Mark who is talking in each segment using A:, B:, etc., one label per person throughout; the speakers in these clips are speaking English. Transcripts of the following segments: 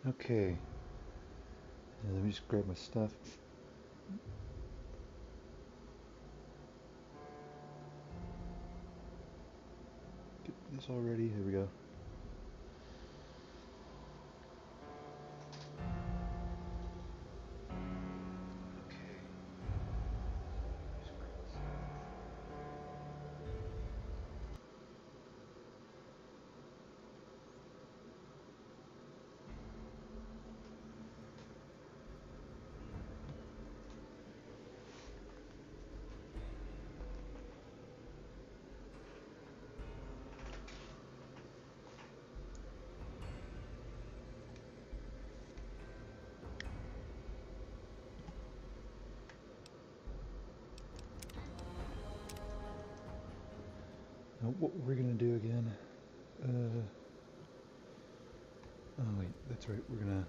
A: Okay, let me just grab my stuff. Get this all ready. Here we go. Now, what we're gonna do again? Uh, oh wait, that's right. We're gonna.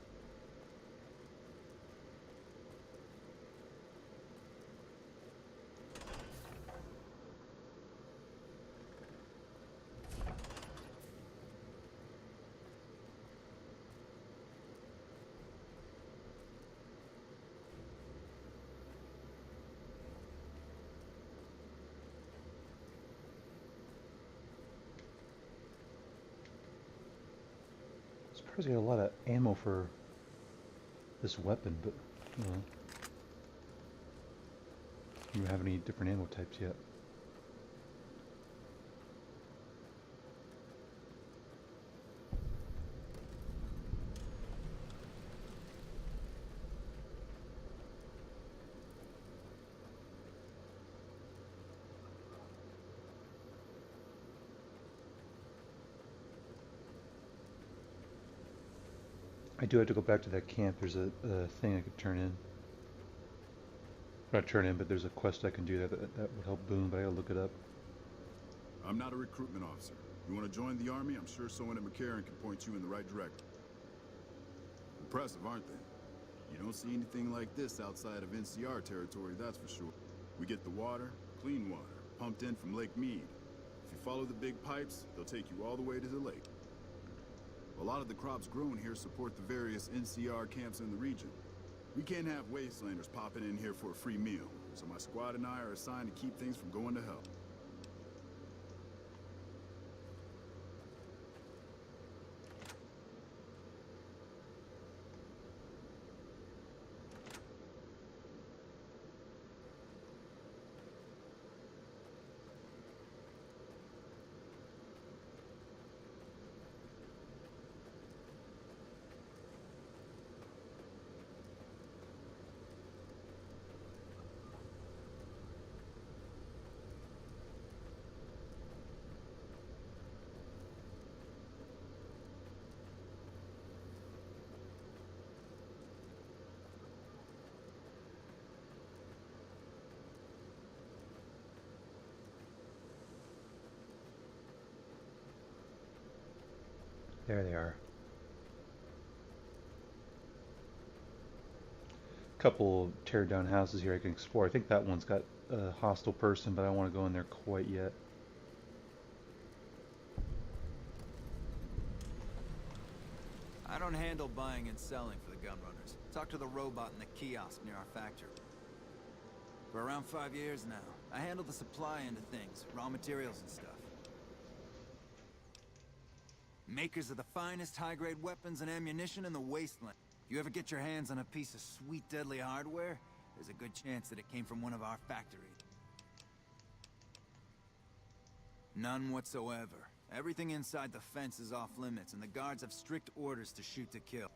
A: Surprised I got a lot of ammo for this weapon, but you know, we don't have any different ammo types yet. I do have to go back to that camp. There's a thing I could turn in. Not turn in, but there's a quest I can do that would help Boone, but I gotta look it up.
B: I'm not a recruitment officer. You want to join the army? I'm sure someone at McCarran can point you in the right direction. Impressive, aren't they? You don't see anything like this outside of NCR territory, that's for sure. We get the water, clean water, pumped in from Lake Mead. If you follow the big pipes, they'll take you all the way to the lake. A lot of the crops grown here support the various NCR camps in the region. We can't have wastelanders popping in here for a free meal, so my squad and I are assigned to keep things from going to hell.
A: There they are. Couple tear down houses here I can explore. I think that one's got a hostile person, but I don't want to go in there quite yet.
C: I don't handle buying and selling for the Gunrunners. Talk to the robot in the kiosk near our factory. For around 5 years now, I handle the supply end of things, raw materials and stuff. Makers of the finest high-grade weapons and ammunition in the wasteland. If you ever get your hands on a piece of sweet, deadly hardware, there's a good chance that it came from one of our factories. None whatsoever. Everything inside the fence is off limits, and the guards have strict orders to shoot to kill.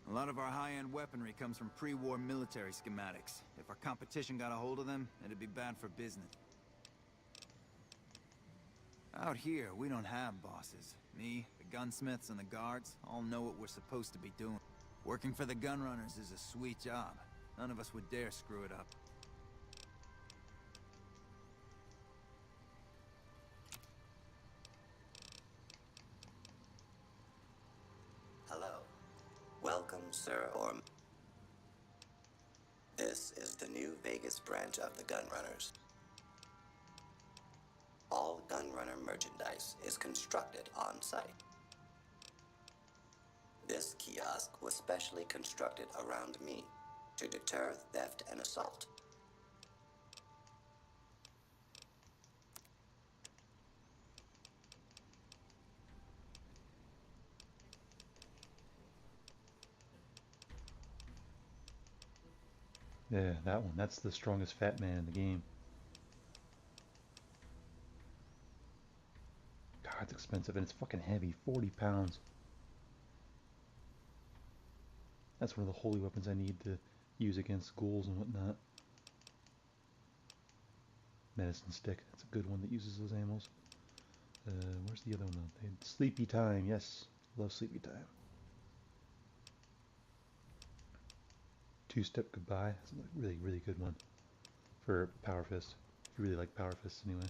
C: A lot of our high-end weaponry comes from pre-war military schematics. If our competition got a hold of them, it'd be bad for business. Out here, we don't have bosses. Me, the gunsmiths, and the guards all know what we're supposed to be doing. Working for the Gunrunners is a sweet job. None of us would dare screw it up.
D: Hello. Welcome, Sir Orm. This is the New Vegas branch of the Gunrunners. All Gunrunner merchandise is constructed on site. This kiosk was specially constructed around me to deter theft and assault.
A: Yeah, that one. That's the strongest fat man in the game. God, it's expensive and it's fucking heavy. 40 pounds. That's one of the holy weapons I need to use against ghouls and whatnot. Medicine stick. That's a good one that uses those ammos. Where's the other one though? Sleepy time. Yes. Love sleepy time. Two-step goodbye. That's a really, really good one for Power Fist. If you really like Power Fists anyway.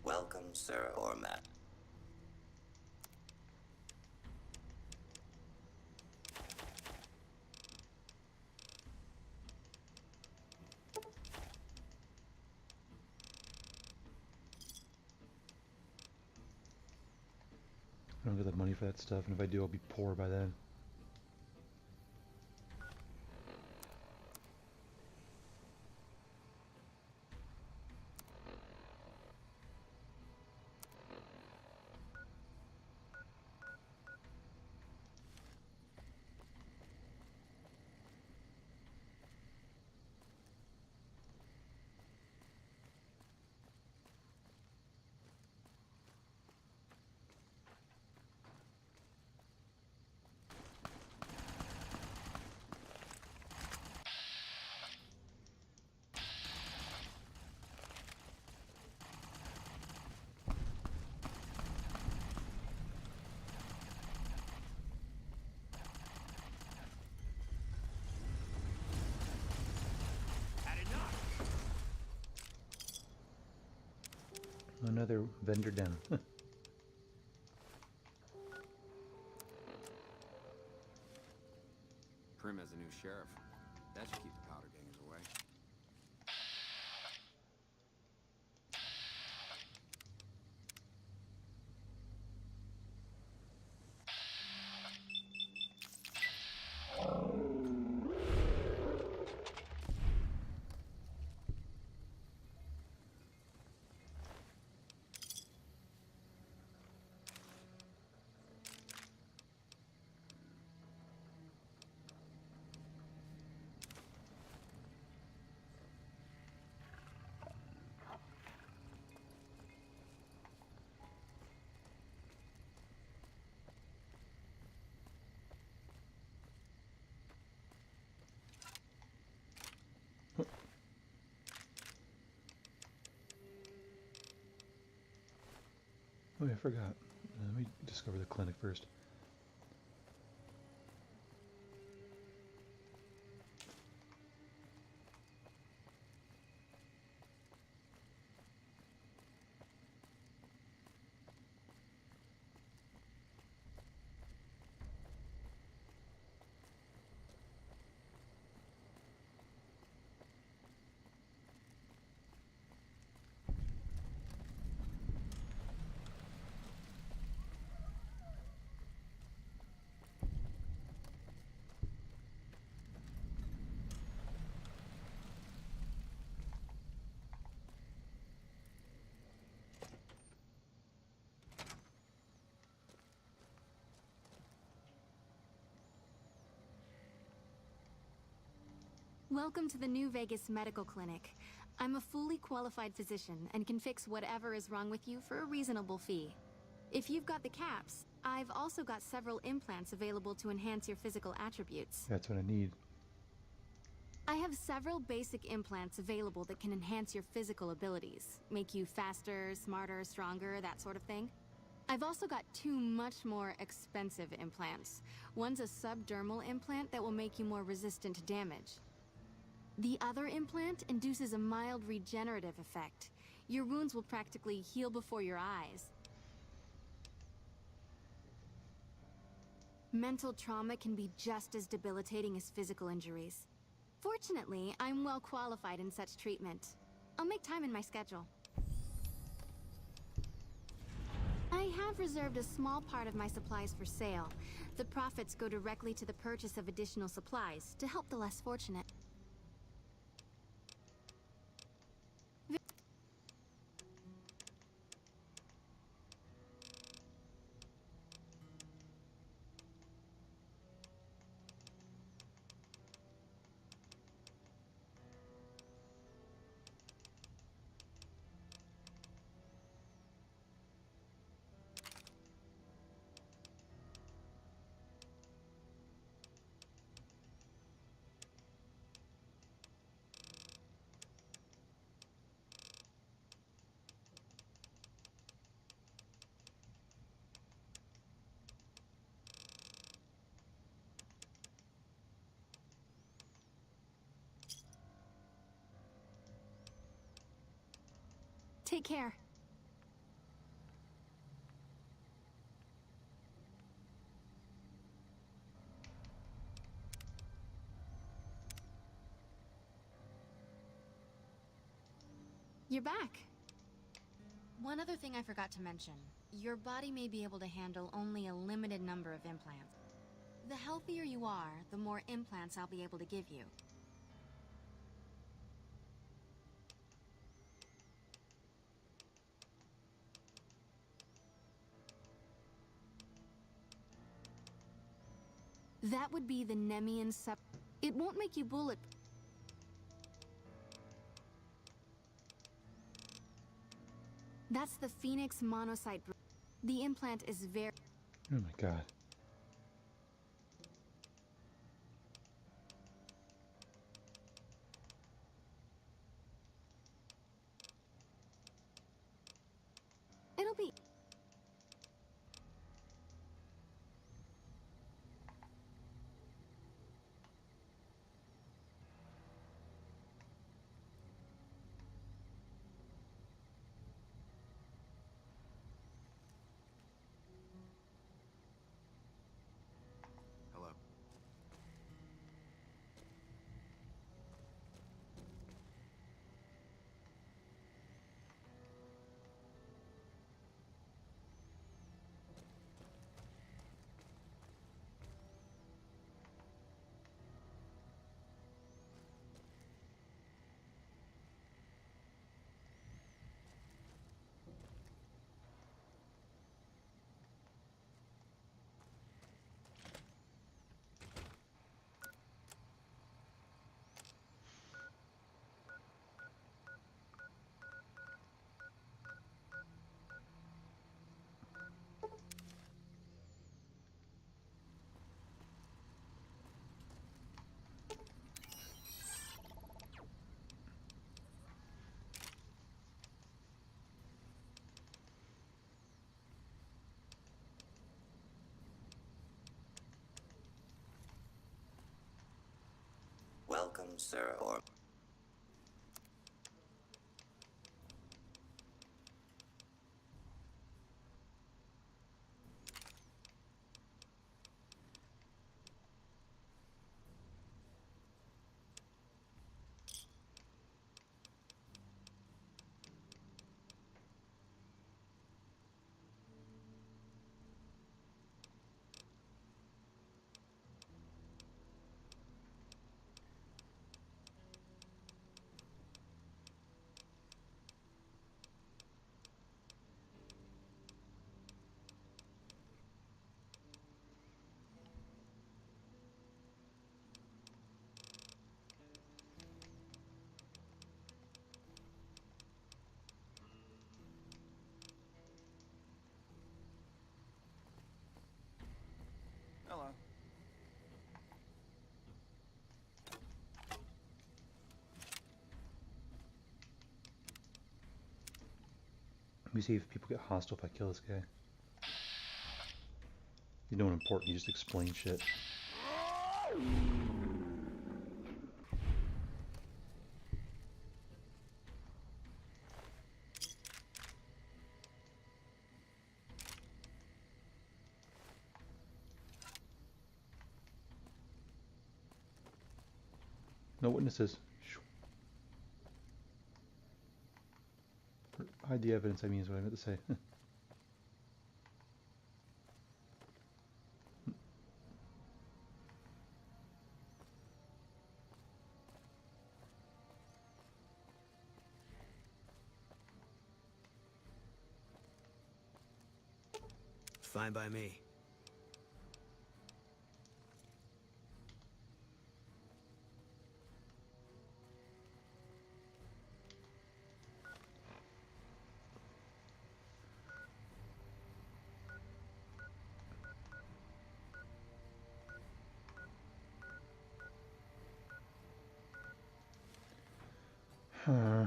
D: Welcome, Sir Ormat.
A: I don't get the money for that stuff, and if I do, I'll be poor by then. Another vendor down.
E: Prim as a new sheriff. That should keep the powder gangers away.
A: Oh yeah, I forgot. Let me discover the clinic first.
F: Welcome to the New Vegas Medical Clinic. I'm a fully qualified physician and can fix whatever is wrong with you for a reasonable fee. If you've got the caps, I've also got several implants available to enhance your physical attributes.
A: That's what I need.
F: I have several basic implants available that can enhance your physical abilities, make you faster, smarter, stronger, that sort of thing. I've also got two much more expensive implants. One's a subdermal implant that will make you more resistant to damage. The other implant induces a mild regenerative effect. Your wounds will practically heal before your eyes. Mental trauma can be just as debilitating as physical injuries. Fortunately, I'm well qualified in such treatment. I'll make time in my schedule. I have reserved a small part of my supplies for sale. The profits go directly to the purchase of additional supplies to help the less fortunate. Take care. You're back. One other thing I forgot to mention. Your body may be able to handle only a limited number of implants. The healthier you are, the more implants I'll be able to give you. That would be the Nemean sub... It won't make you bullet... That's the Phoenix Monocyte... The implant is very...
A: Oh my god.
F: It'll be...
E: Hello.
D: Welcome, Sir Or.
A: Let me see if people get hostile if I kill this guy. You know what important, you just explain shit. No witnesses. Hide the evidence, I mean, is what I meant to say.
G: Fine by me.
A: Huh.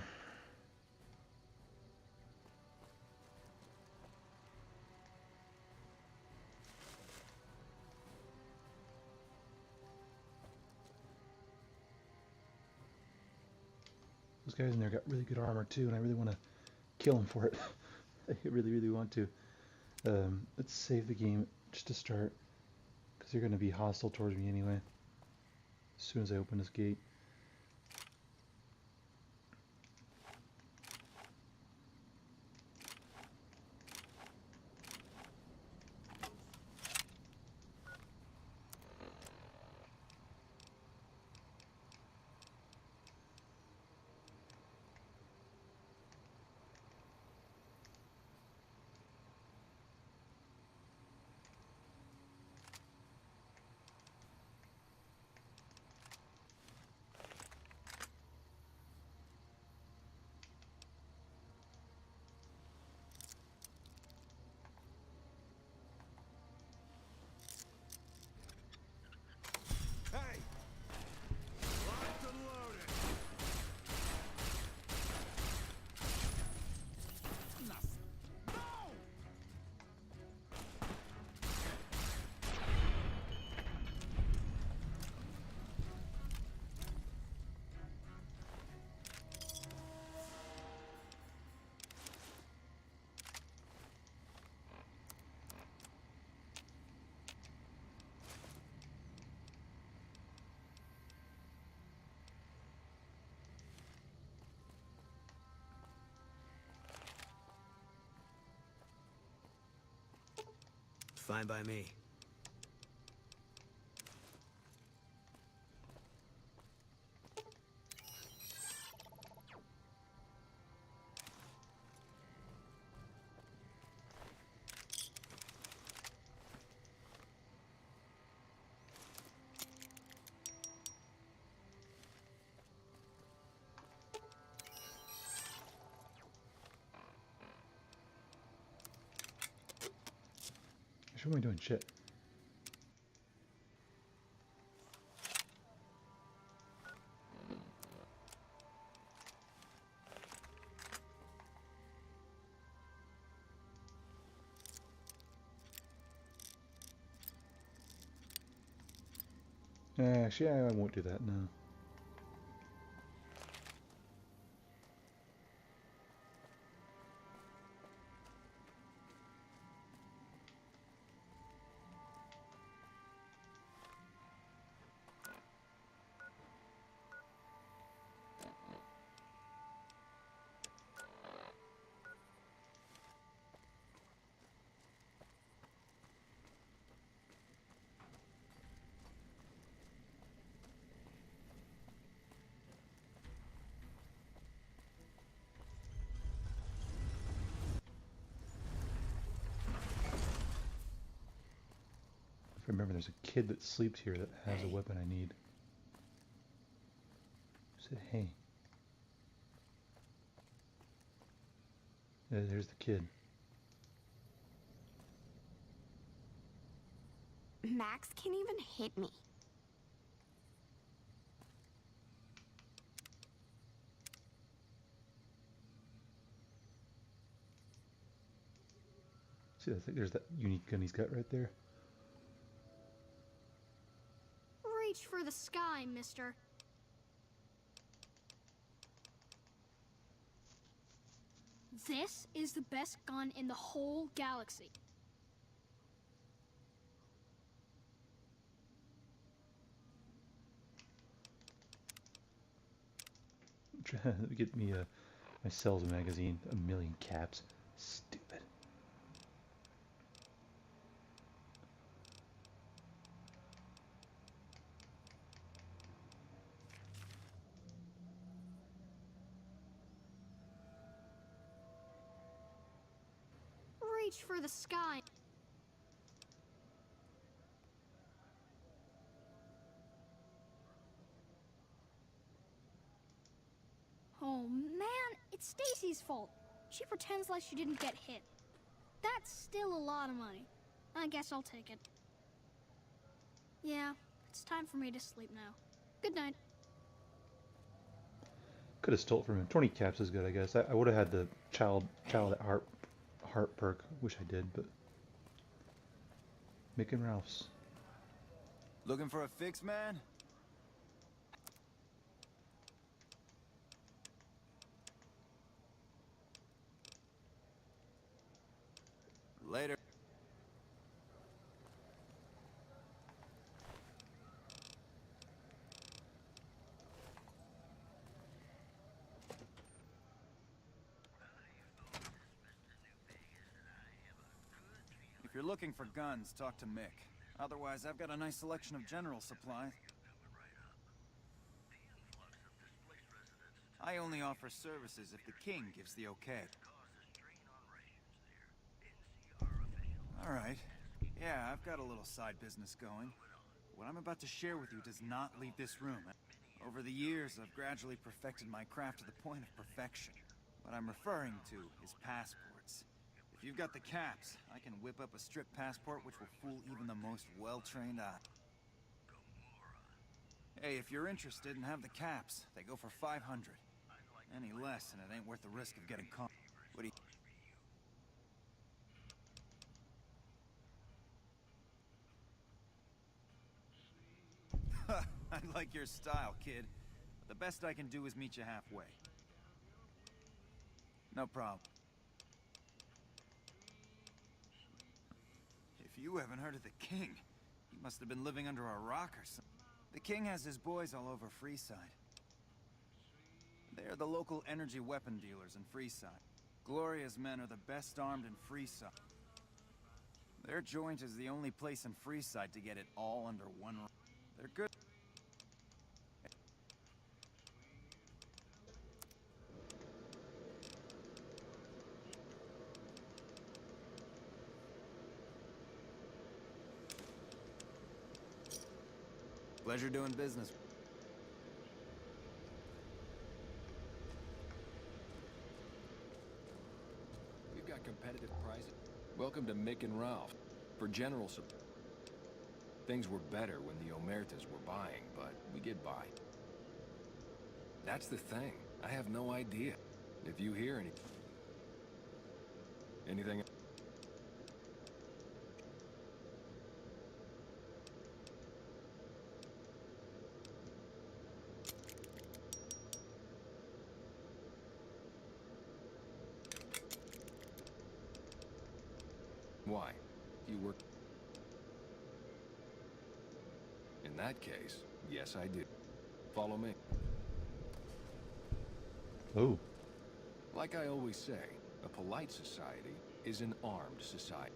A: Those guys in there got really good armor too, and I really want to kill them for it. I really, really want to. Let's save the game just to start, because they're going to be hostile towards me anyway. As soon as I open this gate.
B: Hey! Locked and loaded! Nothing. No!
G: Fine by me.
A: What am I doing? Shit. Actually, I won't do that, no. If I remember, there's a kid that sleeps here that has a weapon I need. Who said hey? There's the kid.
F: Max can't even hit me.
A: See, I think there's that unique gun he's got right there.
H: Reach for the sky, mister. This is the best gun in the whole galaxy.
A: Trying to get me my Cells magazine, 1,000,000 caps. Stupid.
H: Reach for the sky. Oh man, it's Stacy's fault. She pretends like she didn't get hit. That's still a lot of money. I guess I'll take it. Yeah, it's time for me to sleep now. Good night.
A: Could have stole it from him. 20 caps is good, I guess. I would have had the child at heart perk. Wish I did, but Mick and Ralph's.
C: Looking for a fix, man? Later. If you're looking for guns, talk to Mick. Otherwise, I've got a nice selection of general supplies. I only offer services if the king gives the okay. Alright. Yeah, I've got a little side business going. What I'm about to share with you does not leave this room. Over the years, I've gradually perfected my craft to the point of perfection. What I'm referring to is passports. If you've got the caps, I can whip up a strip passport which will fool even the most well-trained eye. Hey, if you're interested and have the caps, they go for 500. Any less, and it ain't worth the risk of getting caught. What do you... I like your style, kid. But the best I can do is meet you halfway. No problem. If you haven't heard of the king, he must have been living under a rock or something. The king has his boys all over Freeside. They're the local energy weapon dealers in Freeside. Gloria's men are the best armed in Freeside. Their joint is the only place in Freeside to get it all under one roof. They're good. Pleasure doing business.
E: We've got competitive prices. Welcome to Mick and Ralph. For general support. Things were better when the Omertas were buying, but we get by. That's the thing. I have no idea. If you hear anything... Why? You work... In that case, yes I do. Follow me.
A: Oh.
E: Like I always say, a polite society is an armed society.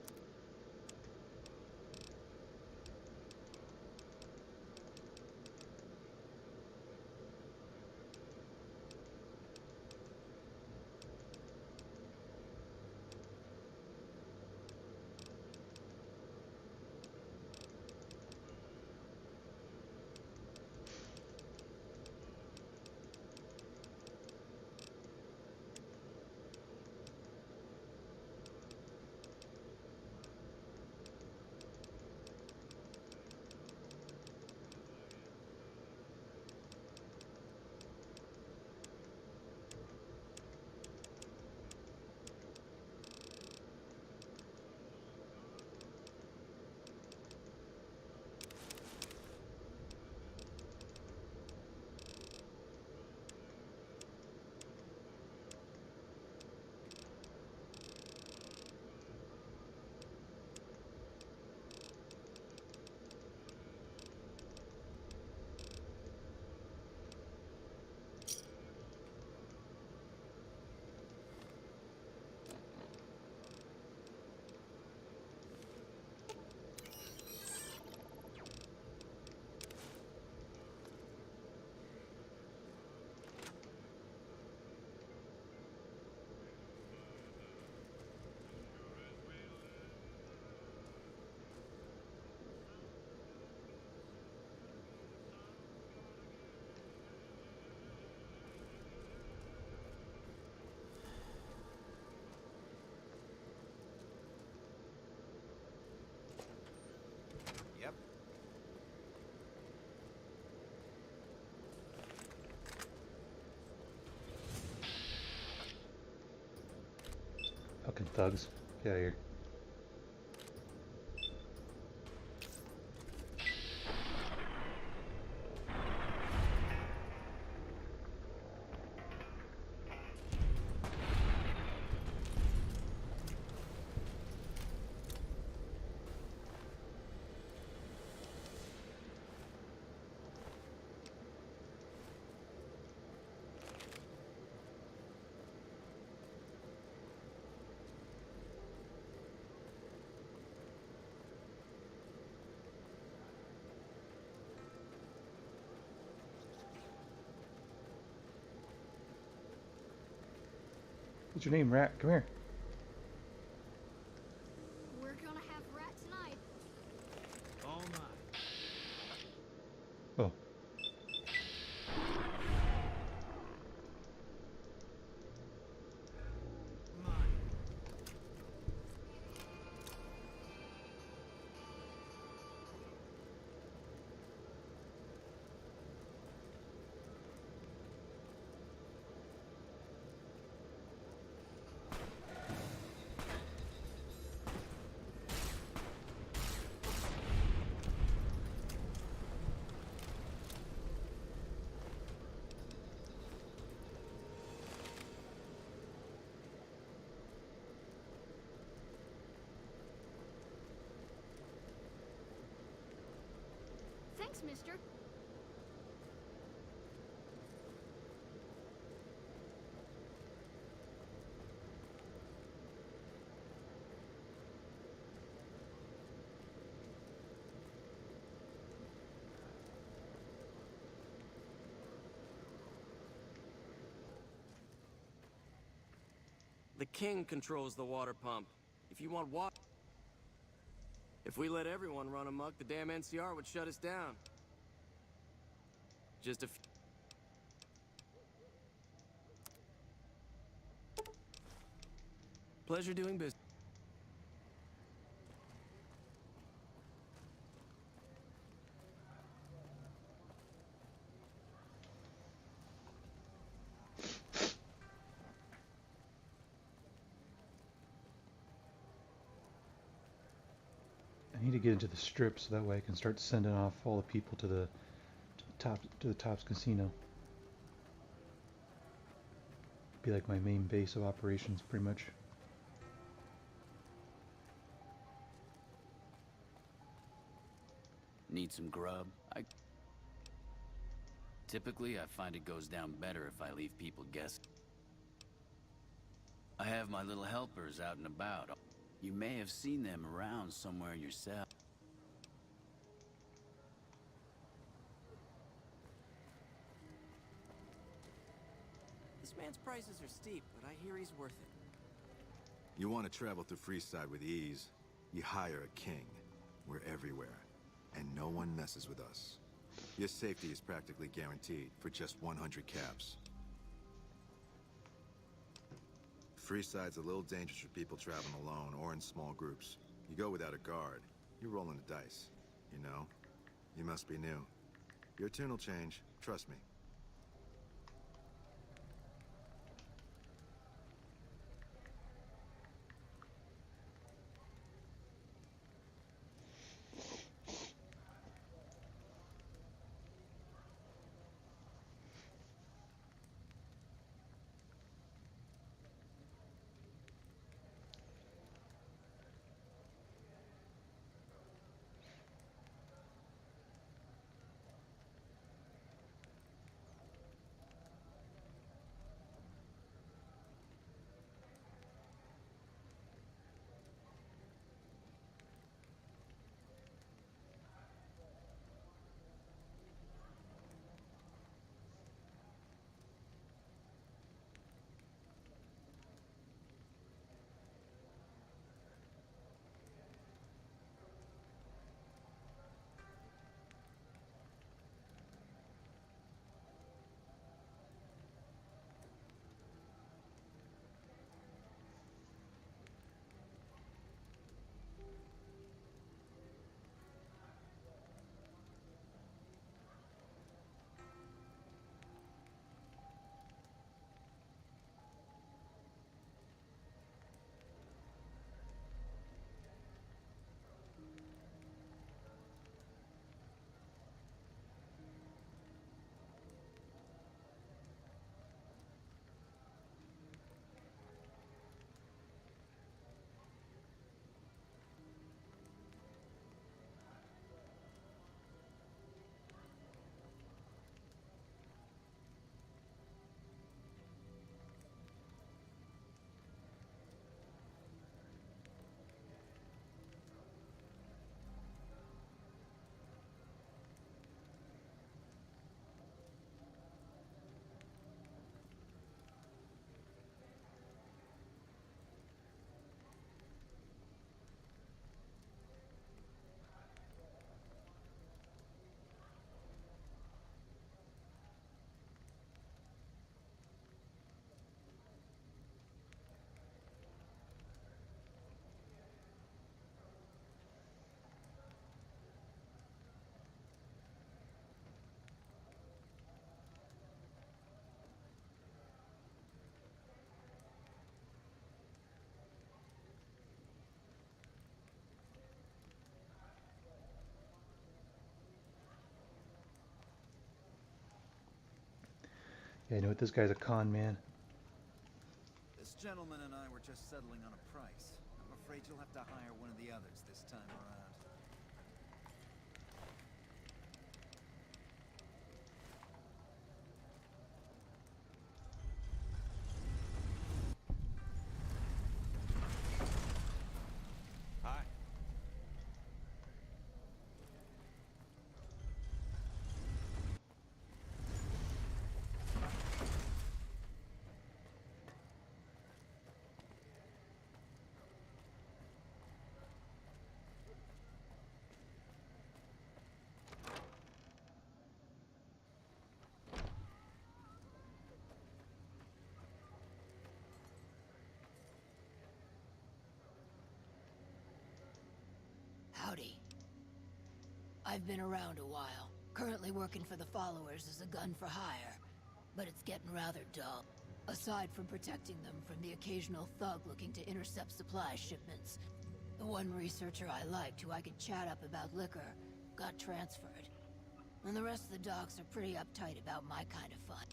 A: Fucking thugs. Get out of here. What's your name, Rat? Come here.
H: We're gonna have rat tonight.
G: All mine.
A: Oh.
G: Mine.
H: Thanks, mister.
I: The king controls the water pump. If you want water... If we let everyone run amok, the damn NCR would shut us down. Just a few... Pleasure doing business.
A: I need to get into the strip so that way I can start sending off all the people to the Tops Casino. Be like my main base of operations, pretty much.
J: Need some grub? Typically, I find it goes down better if I leave people guessing. I have my little helpers out and about. You may have seen them around somewhere yourself.
I: This man's prices are steep, but I hear he's worth it.
B: You want to travel through Freeside with ease, you hire a king. We're everywhere, and no one messes with us. Your safety is practically guaranteed for just 100 caps. Freeside's a little dangerous for people traveling alone or in small groups. You go without a guard, you're rolling the dice. You know? You must be new. Your tune will change, trust me.
A: Yeah, I know this guy's a con man.
C: This gentleman and I were just settling on a price. I'm afraid you'll have to hire one of the others this time around. Hi.
K: Howdy. I've been around a while. Currently working for the Followers as a gun for hire, but it's getting rather dull. Aside from protecting them from the occasional thug looking to intercept supply shipments, the one researcher I liked who I could chat up about liquor got transferred. And the rest of the docs are pretty uptight about my kind of fun.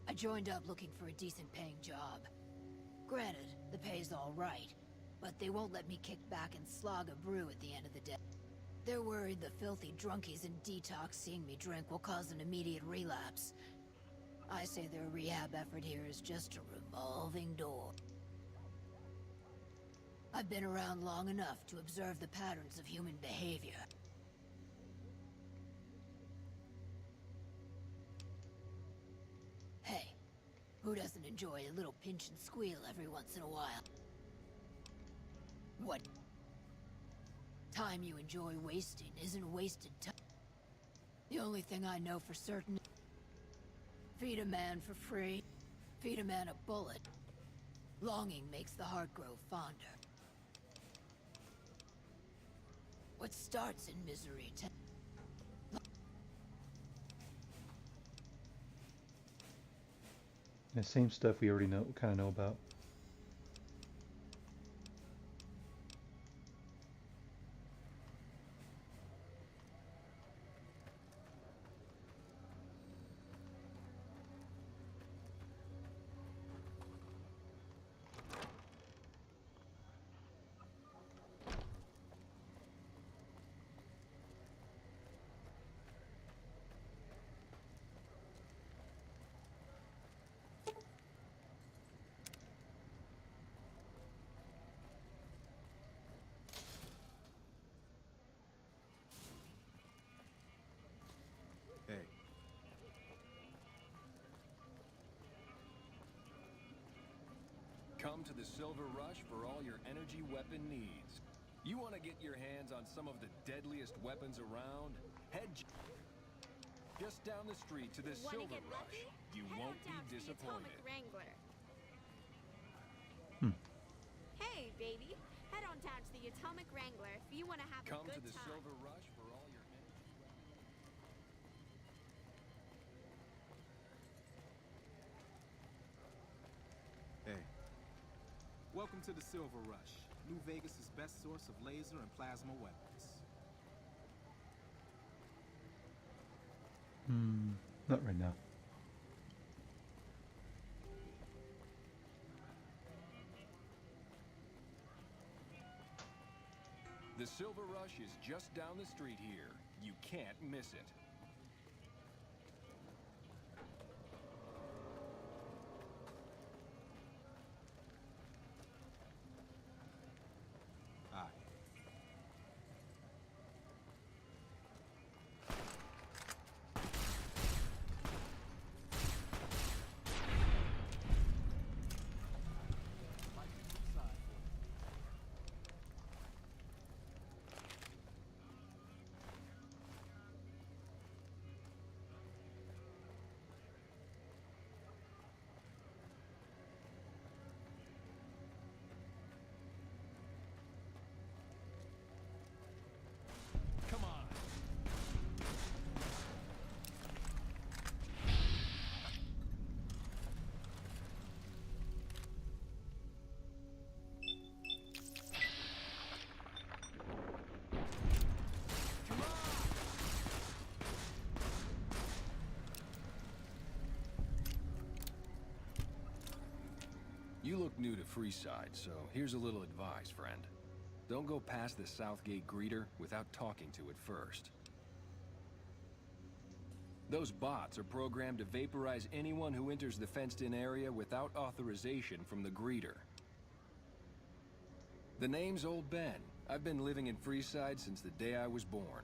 K: I joined up looking for a decent paying job. Granted, the pay's all right, but they won't let me kick back and slog a brew at the end of the day. They're worried the filthy drunkies in detox seeing me drink will cause an immediate relapse. I say their rehab effort here is just a revolving door. I've been around long enough to observe the patterns of human behavior. Hey, who doesn't enjoy a little pinch and squeal every once in a while? What? Time you enjoy wasting isn't wasted time. The only thing I know for certain: feed a man for free, feed a man a bullet. Longing makes the heart grow fonder. What starts in misery
A: The same stuff we already know, kind of know about.
C: Hey.
E: Come to the Silver Rush for all your energy weapon needs. You want to get your hands on some of the deadliest weapons around? Head just down the street to the Silver Rush. You won't be disappointed.
F: Hey, baby. Head on down to the Atomic Wrangler if you want to have
E: Come
F: a good
E: to the
F: time.
E: Silver Rush for all your energy weapons.
L: Hey. Welcome to the Silver Rush, New Vegas' best source of laser and plasma weapons.
A: Not right now.
E: The Silver Rush is just down the street here. You can't miss it.
L: Aye.
E: You look new to Freeside, so here's a little advice, friend. Don't go past the Southgate greeter without talking to it first. Those bots are programmed to vaporize anyone who enters the fenced-in area without authorization from the greeter. The name's Old Ben. I've been living in Freeside since the day I was born.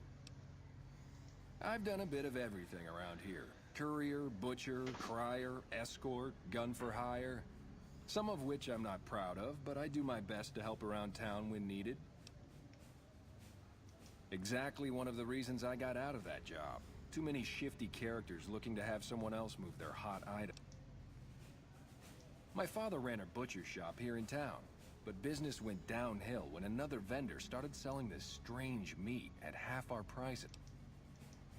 E: I've done a bit of everything around here. Courier, butcher, crier, escort, gun for hire. Some of which I'm not proud of, but I do my best to help around town when needed. Exactly one of the reasons I got out of that job. Too many shifty characters looking to have someone else move their hot item. My father ran a butcher shop here in town, but business went downhill when another vendor started selling this strange meat at half our prices.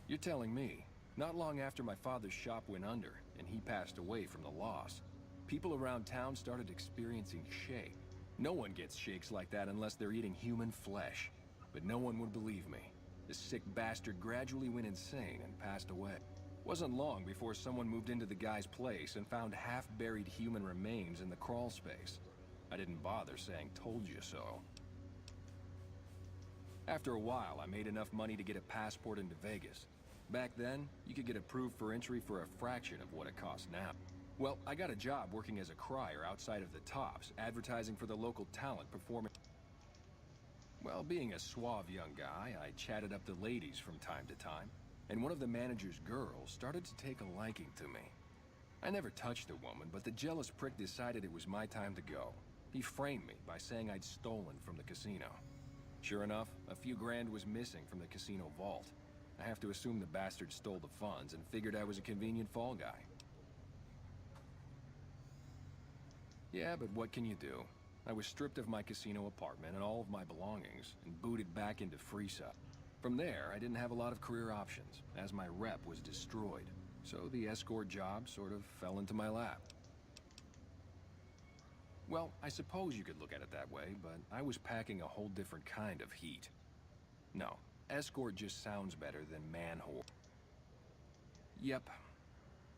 E: You're telling me, not long after my father's shop went under and he passed away from the loss, people around town started experiencing shake. No one gets shakes like that unless they're eating human flesh. But no one would believe me. The sick bastard gradually went insane and passed away. Wasn't long before someone moved into the guy's place and found half-buried human remains in the crawl space. I didn't bother saying "told you so." After a while, I made enough money to get a passport into Vegas. Back then, you could get approved for entry for a fraction of what it costs now. Well, I got a job working as a crier outside of the Tops, advertising for the local talent performing. Well, being a suave young guy, I chatted up the ladies from time to time, and one of the manager's girls started to take a liking to me. I never touched the woman, but the jealous prick decided it was my time to go. He framed me by saying I'd stolen from the casino. Sure enough, a few grand was missing from the casino vault. I have to assume the bastard stole the funds and figured I was a convenient fall guy. Yeah, but what can you do? I was stripped of my casino apartment and all of my belongings and booted back into Freeside. From there, I didn't have a lot of career options, as my rep was destroyed. So the escort job sort of fell into my lap. Well, I suppose you could look at it that way, but I was packing a whole different kind of heat. No, escort just sounds better than man-whore. Yep,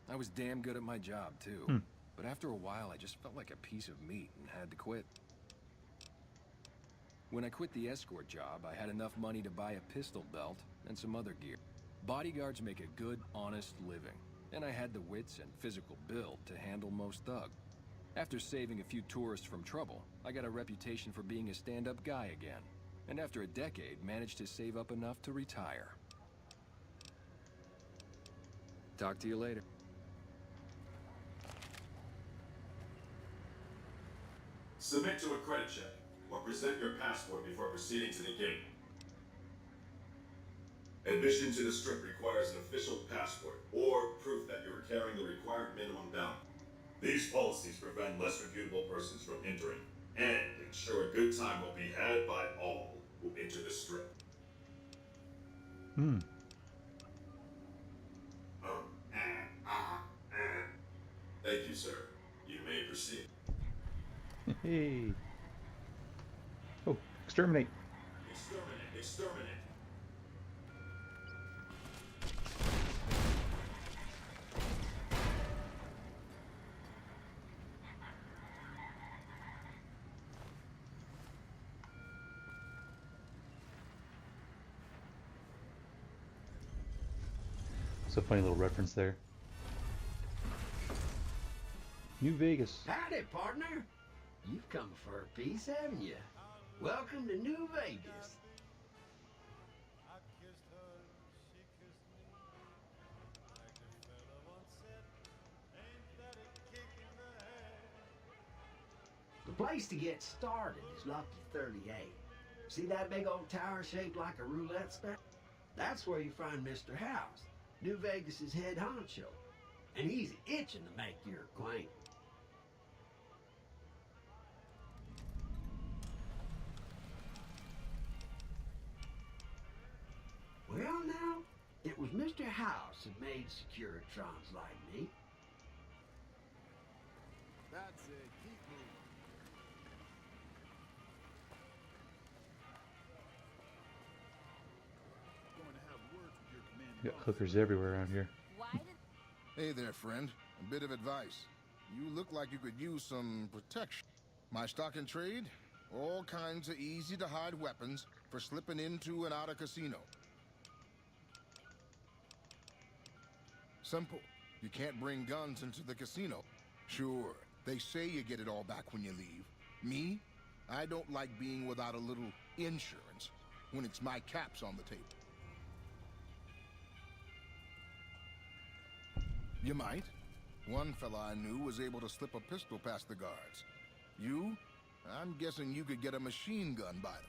E: I was damn good at my job, too. But after a while, I just felt like a piece of meat and had to quit. When I quit the escort job, I had enough money to buy a pistol belt and some other gear. Bodyguards make a good, honest living, and I had the wits and physical build to handle most thugs. After saving a few tourists from trouble, I got a reputation for being a stand-up guy again, and after a decade, managed to save up enough to retire. Talk to you later.
M: Submit to a credit check, or present your passport before proceeding to the gate. Admission to the Strip requires an official passport, or proof that you are carrying the required minimum balance. These policies prevent less reputable persons from entering, and ensure a good time will be had by all who enter the Strip. Thank you, sir. You may proceed.
A: Hey. Oh, exterminate.
M: Exterminate, exterminate.
A: It's a funny little reference there. New Vegas.
N: Howdy, partner. You've come for a piece, haven't you? Welcome to New Vegas. The place to get started is Lucky 38. See that big old tower shaped like a roulette spec? That's where you find Mr. House, New Vegas's head honcho. And he's itching to make your acquaintance. Well, now, it was Mr. House that made Securitrons like me.
B: That's it. Keep moving. Going to have words with your commanding
A: Got hookers everywhere around here.
O: Hey there, friend. A bit of advice. You look like you could use some protection. My stock and trade? All kinds of easy-to-hide weapons for slipping into and out of casino. Simple. You can't bring guns into the casino. Sure, they say you get it all back when you leave. Me? I don't like being without a little insurance when it's my caps on the table. You might. One fella I knew was able to slip a pistol past the guards. You? I'm guessing you could get a machine gun by them.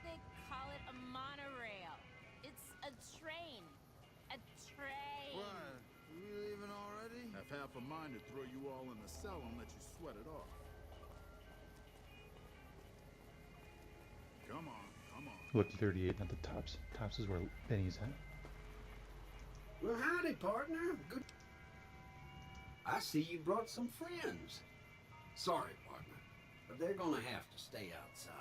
P: They call it a monorail. It's a train. A train.
B: What? You leaving already? Have half a mind to throw you all in the cell and let you sweat it off. Come on, come on.
A: Lucky 38, not the Tops. Tops is where Benny's at.
N: Well, howdy, partner. Good. I see you brought some friends. Sorry, partner, but they're gonna have to stay outside.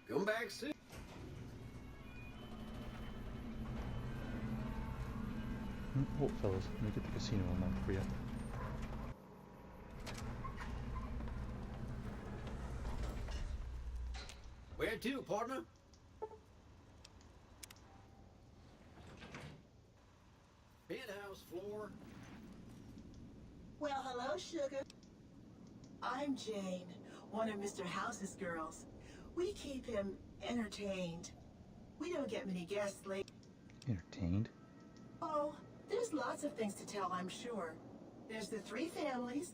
N: Come back soon.
A: Oh, fellas, let me get the casino unlocked for you.
N: Where to, partner? Penthouse floor.
Q: Well, hello, Sugar. I'm Jane, one of Mr. House's girls. We keep him entertained. We don't get many guests late.
A: Entertained?
Q: Oh, there's lots of things to tell, I'm sure. There's the 3 families.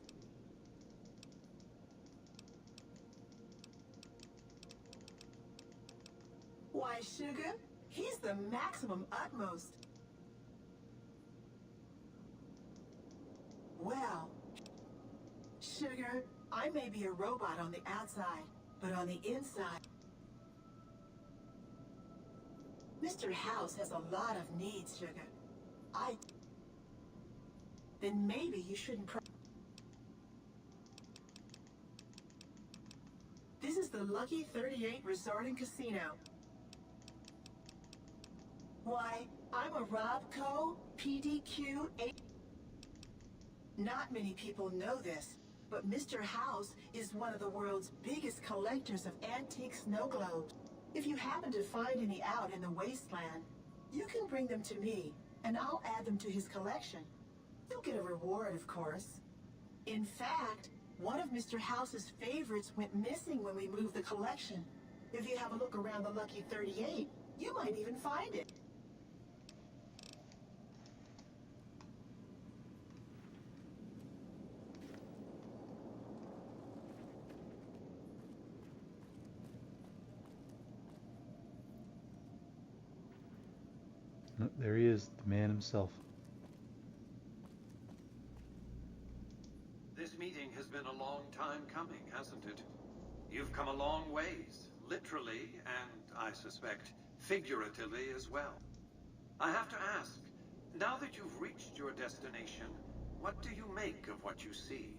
Q: Why, Sugar, he's the maximum utmost. Well, Sugar, I may be a robot on the outside, but on the inside, Mr. House has a lot of needs, Sugar. Then maybe you shouldn't This is the Lucky 38 Resort and Casino. Why, I'm a Robco PDQ 8. Not many people know this, but Mr. House is one of the world's biggest collectors of antique snow globes. If you happen to find any out in the wasteland, you can bring them to me, and I'll add them to his collection. You'll get a reward, of course. In fact, one of Mr. House's favorites went missing when we moved the collection. If you have a look around the Lucky 38, you might even find it.
A: Oh, there he is, the man himself.
R: This meeting has been a long time coming, hasn't it? You've come a long ways, literally, and I suspect figuratively as well. I have to ask, now that you've reached your destination, what do you make of what you see?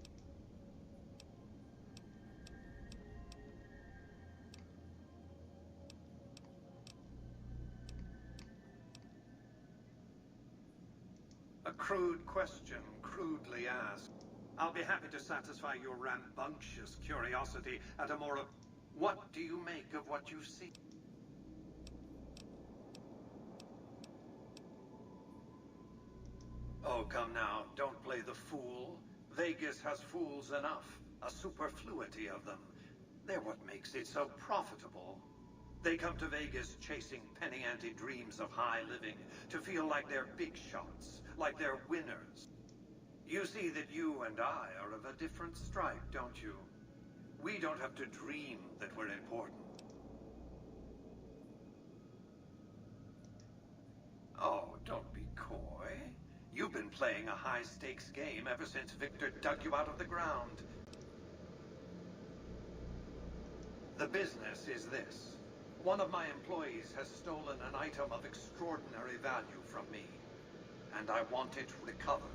R: A crude question, crudely asked. I'll be happy to satisfy your rambunctious curiosity at a more... What do you make of what you see? Oh, come now, don't play the fool. Vegas has fools enough, a superfluity of them. They're what makes it so profitable. They come to Vegas chasing penny-ante dreams of high living, to feel like they're big shots, like they're winners. You see that you and I are of a different stripe, don't you? We don't have to dream that we're important. Oh, don't be coy. You've been playing a high-stakes game ever since Victor dug you out of the ground. The business is this. One of my employees has stolen an item of extraordinary value from me, and I want it recovered.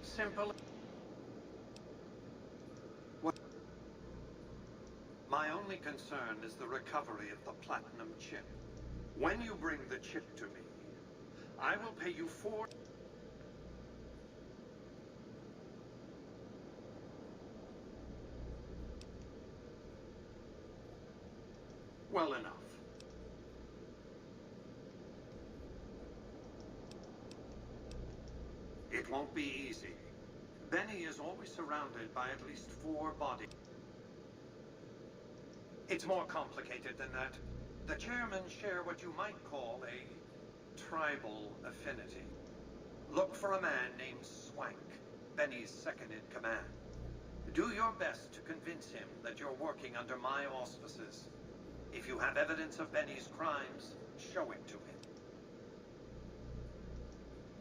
R: Simple. What? My only concern is the recovery of the platinum chip. When you bring the chip to me, I will pay you 4... Well enough. It won't be easy. Benny is always surrounded by at least 4 bodies. It's more complicated than that. The chairmen share what you might call a tribal affinity. Look for a man named Swank, Benny's second-in-command. Do your best to convince him that you're working under my auspices. If you have evidence of Benny's crimes, show it to him.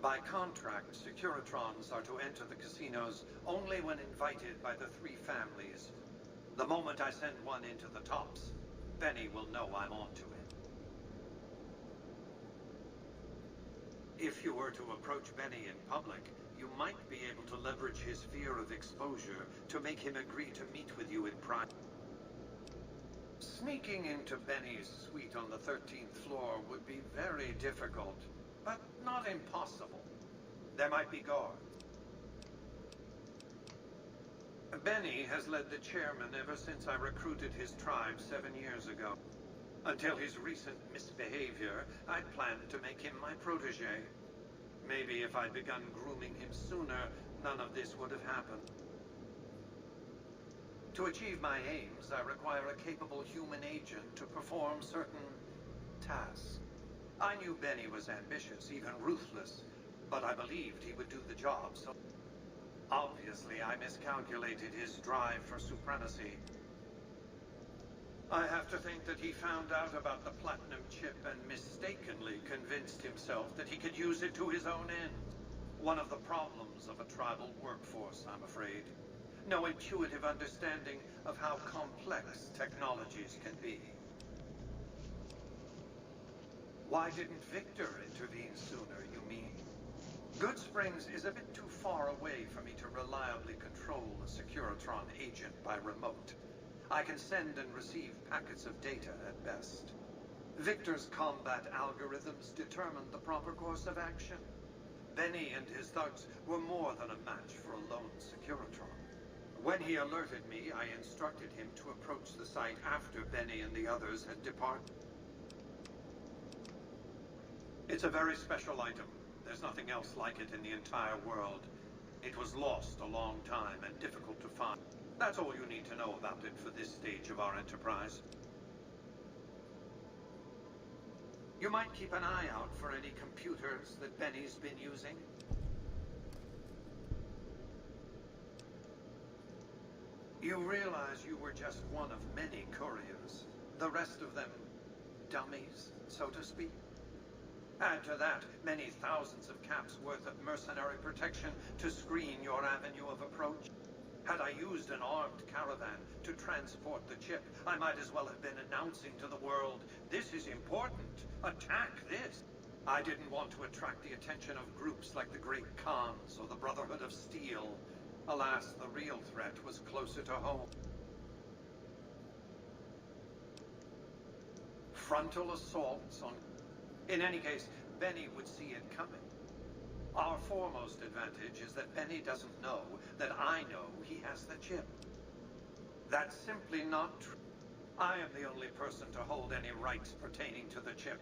R: By contract, Securitrons are to enter the casinos only when invited by the 3 families. The moment I send one into the tops, Benny will know I'm on to it. If you were to approach Benny in public, you might be able to leverage his fear of exposure to make him agree to meet with you in private. Sneaking into Benny's suite on the 13th floor would be very difficult, but not impossible. There might be guards. Benny has led the chairman ever since I recruited his tribe 7 years ago. Until his recent misbehavior, I'd planned to make him my protege. Maybe if I'd begun grooming him sooner, none of this would have happened. To achieve my aims, I require a capable human agent to perform certain tasks. I knew Benny was ambitious, even ruthless, but I believed he would do the job, so... Obviously, I miscalculated his drive for supremacy. I have to think that he found out about the platinum chip and mistakenly convinced himself that he could use it to his own ends. One of the problems of a tribal workforce, I'm afraid. No intuitive understanding of how complex technologies can be. Why didn't Victor intervene sooner, you mean? Goodsprings is a bit too far away for me to reliably control a Securitron agent by remote. I can send and receive packets of data at best. Victor's combat algorithms determined the proper course of action. Benny and his thugs were more than a match for a lone Securitron. When he alerted me, I instructed him to approach the site after Benny and the others had departed. It's a very special item. There's nothing else like it in the entire world. It was lost a long time and difficult to find. That's all you need to know about it for this stage of our enterprise. You might keep an eye out for any computers that Benny's been using. You realize you were just one of many couriers. The rest of them, dummies, so to speak. Add to that many thousands of caps worth of mercenary protection to screen your avenue of approach. Had I used an armed caravan to transport the chip, I might as well have been announcing to the world, this is important, attack this. I didn't want to attract the attention of groups like the Great Khans or the Brotherhood of Steel. Alas, the real threat was closer to home. Frontal assaults on... In any case, Benny would see it coming. Our foremost advantage is that Benny doesn't know that I know he has the chip. That's simply not true. I am the only person to hold any rights pertaining to the chip.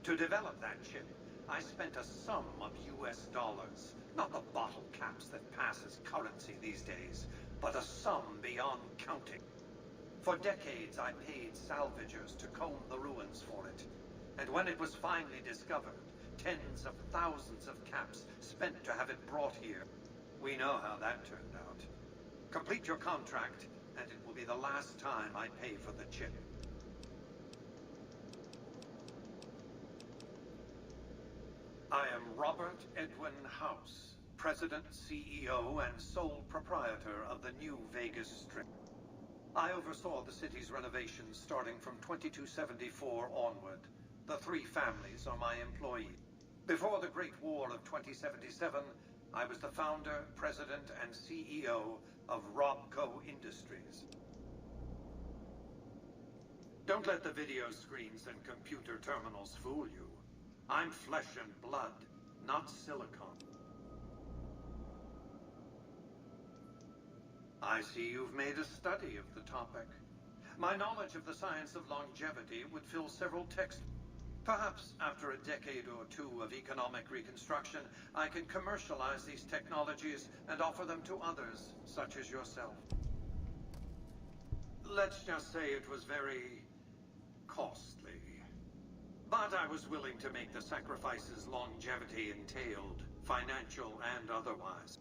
R: To develop that chip, I spent a sum of US dollars. Not the bottle caps that pass as currency these days, but a sum beyond counting. For decades, I paid salvagers to comb the ruins for it. And when it was finally discovered, tens of thousands of caps spent to have it brought here. We know how that turned out. Complete your contract, and it will be the last time I pay for the chip. I am Robert Edwin House, President, CEO, and sole proprietor of the New Vegas Strip. I oversaw the city's renovations starting from 2274 onward. The 3 families are my employees. Before the Great War of 2077, I was the founder, president, and CEO of Robco Industries. Don't let the video screens and computer terminals fool you. I'm flesh and blood, not silicon. I see you've made a study of the topic. My knowledge of the science of longevity would fill several texts. Perhaps after a decade or two of economic reconstruction, I can commercialize these technologies and offer them to others, such as yourself. Let's just say it was very costly. But I was willing to make the sacrifices longevity entailed, financial and otherwise.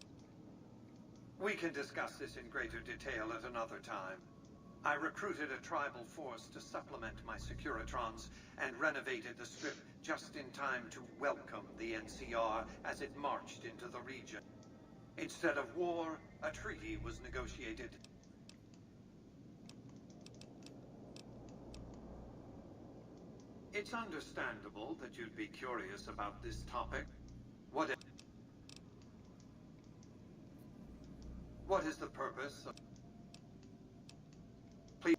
R: We can discuss this in greater detail at another time. I recruited a tribal force to supplement my Securitrons and renovated the strip just in time to welcome the NCR as it marched into the region. Instead of war, a treaty was negotiated. It's understandable that you'd be curious about this topic. What is the purpose of... Please...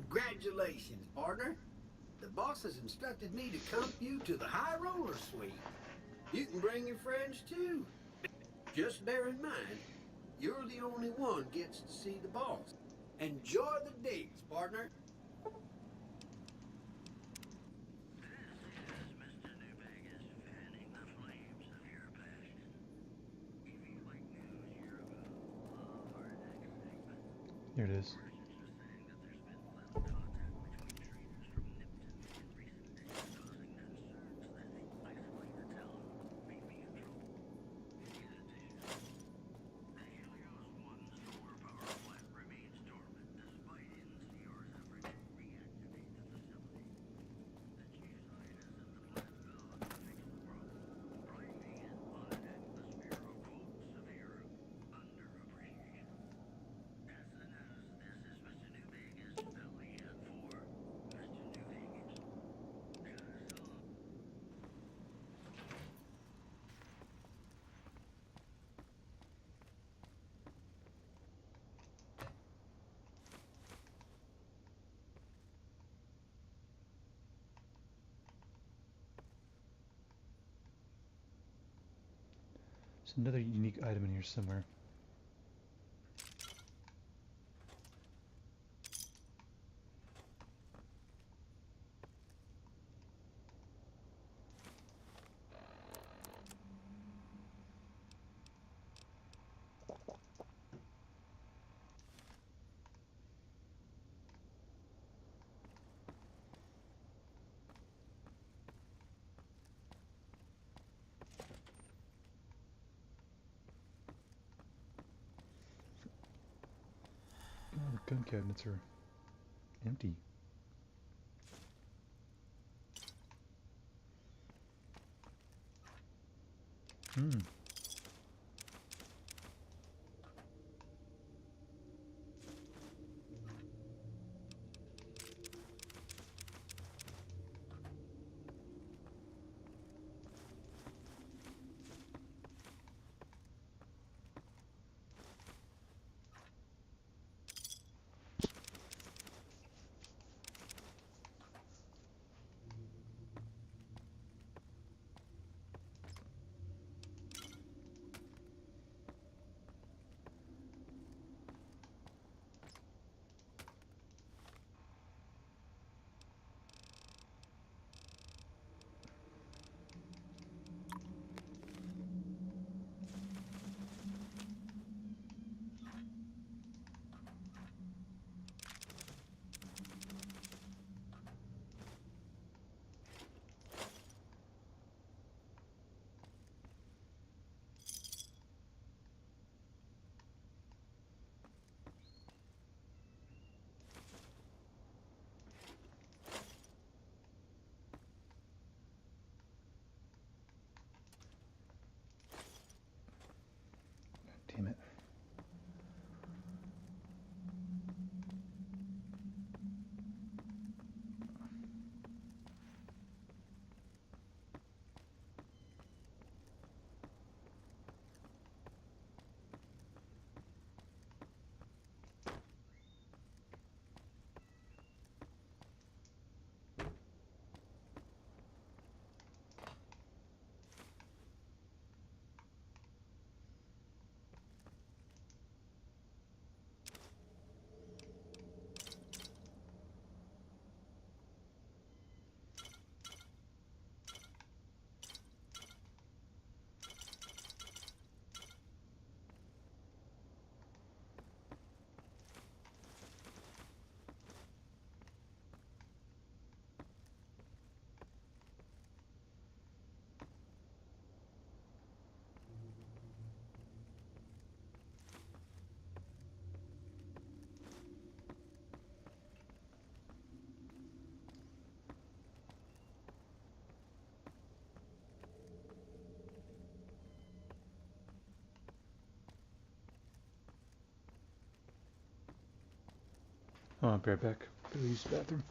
N: Congratulations, partner. The boss has instructed me to come you to the High Roller Suite. You can bring your friends too. Just bear in mind, you're the only one gets to see the boss. Enjoy the digs, partner.
A: Here it is. There's another unique item in here somewhere. The gun cabinets are empty. I'll be right back. Go use the bathroom.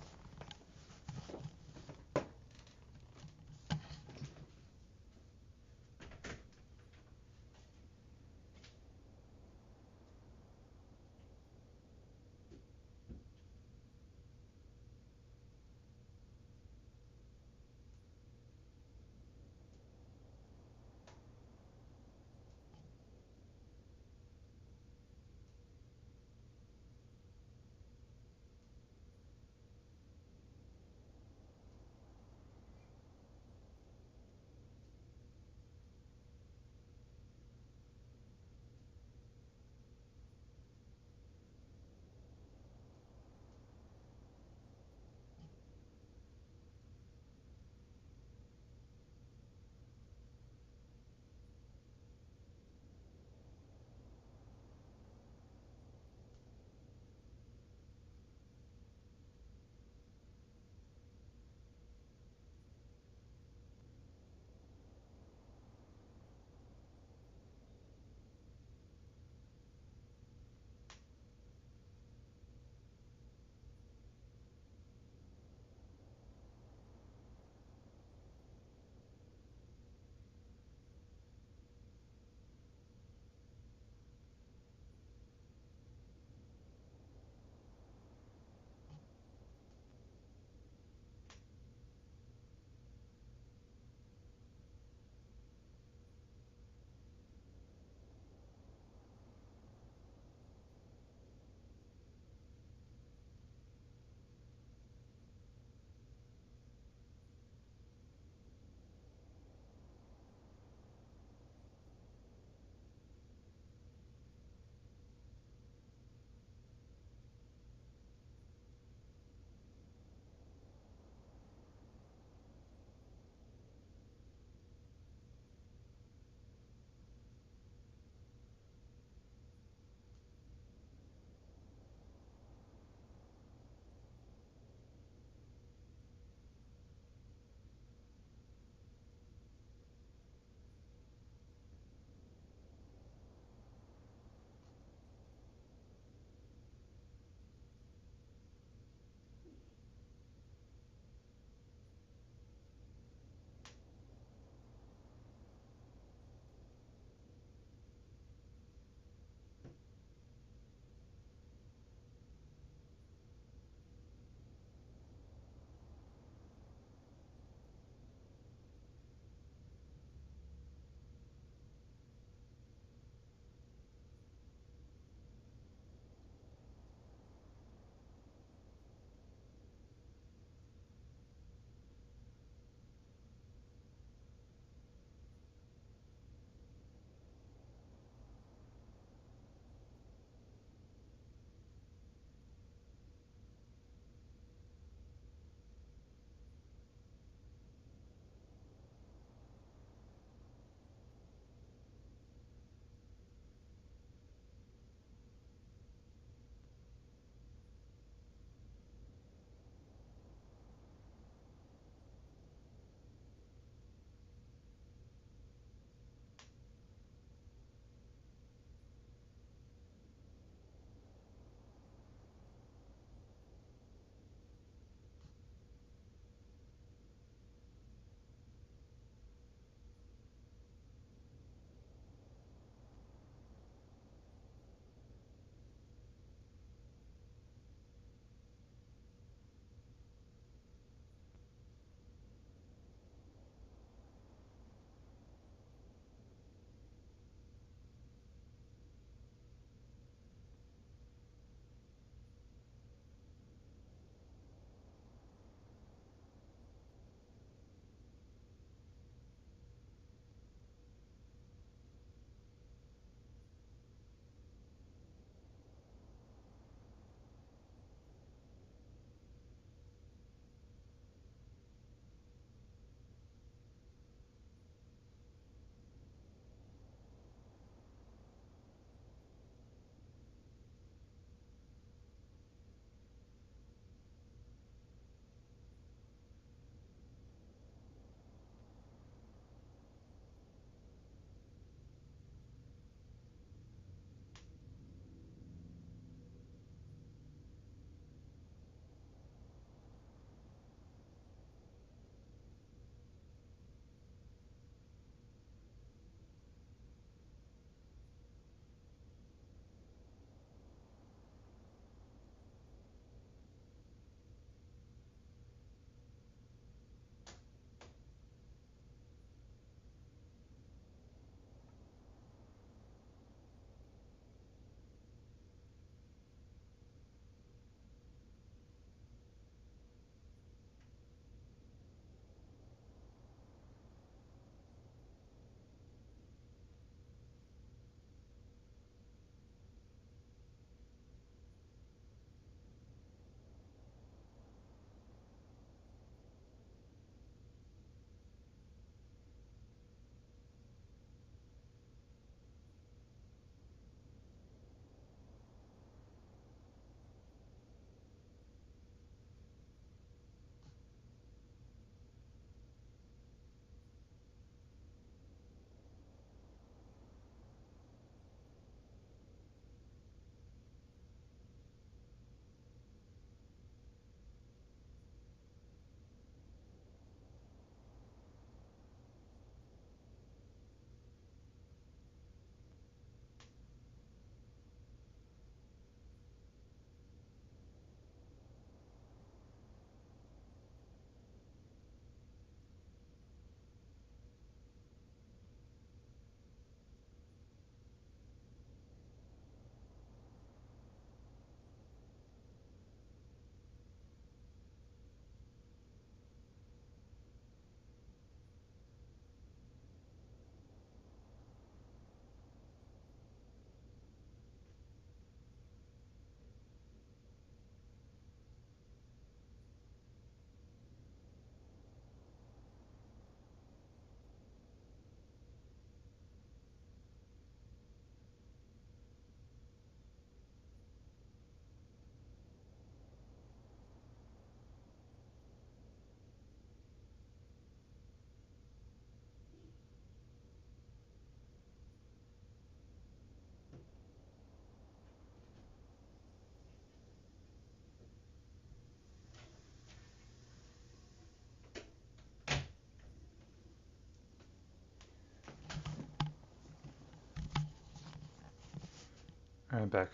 A: Alright, I'm back.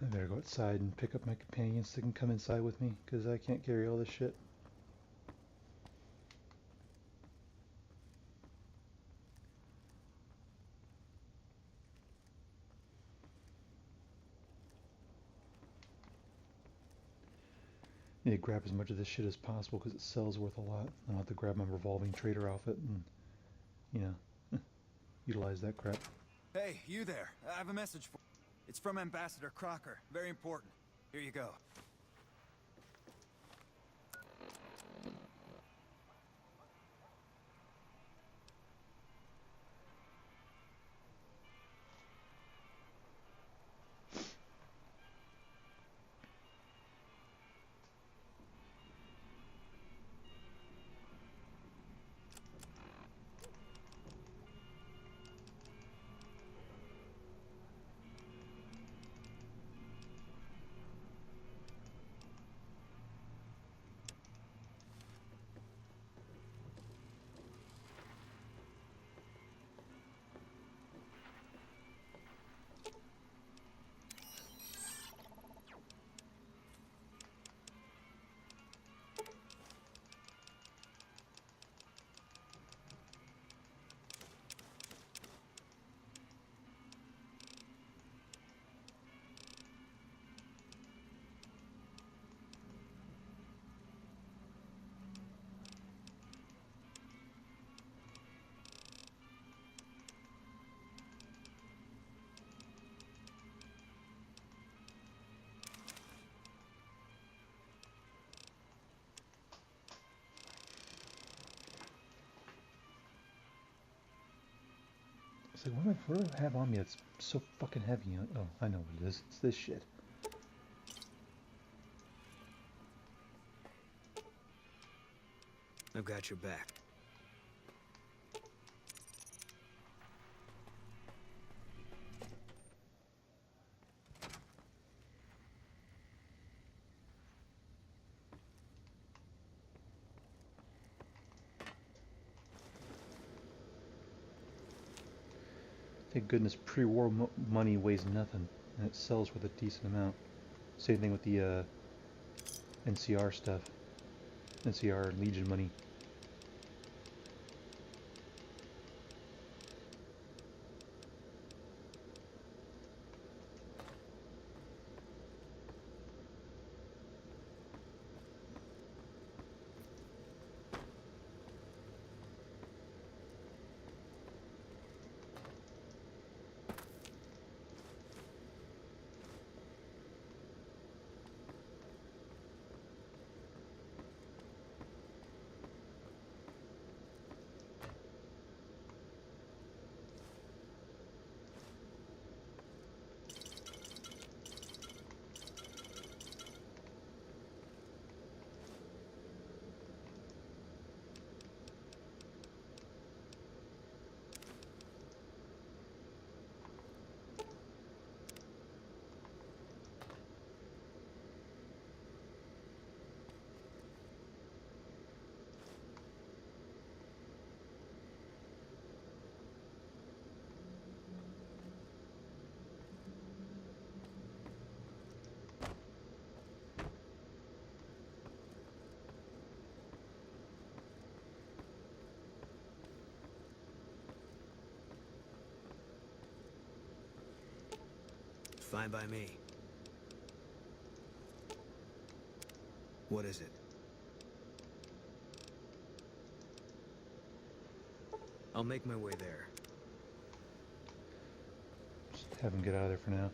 A: I better go outside and pick up my companions so they can come inside with me, because I can't carry all this shit. Need to grab as much of this shit as possible because it sells worth a lot. I'll have to grab my revolving trader outfit and, you know, utilize that crap.
C: Hey, you there. I have a message for you. It's from Ambassador Crocker. Very important. Here you go.
A: It's like, what do I have on me that's so fucking heavy? Oh, I know what it is. It's this shit.
G: I've got your back.
A: Thank goodness pre-war money weighs nothing, and it sells for a decent amount. Same thing with the NCR stuff. NCR Legion money.
G: Fine by me. What is it? I'll make my way there.
A: Just have him get out of there for now.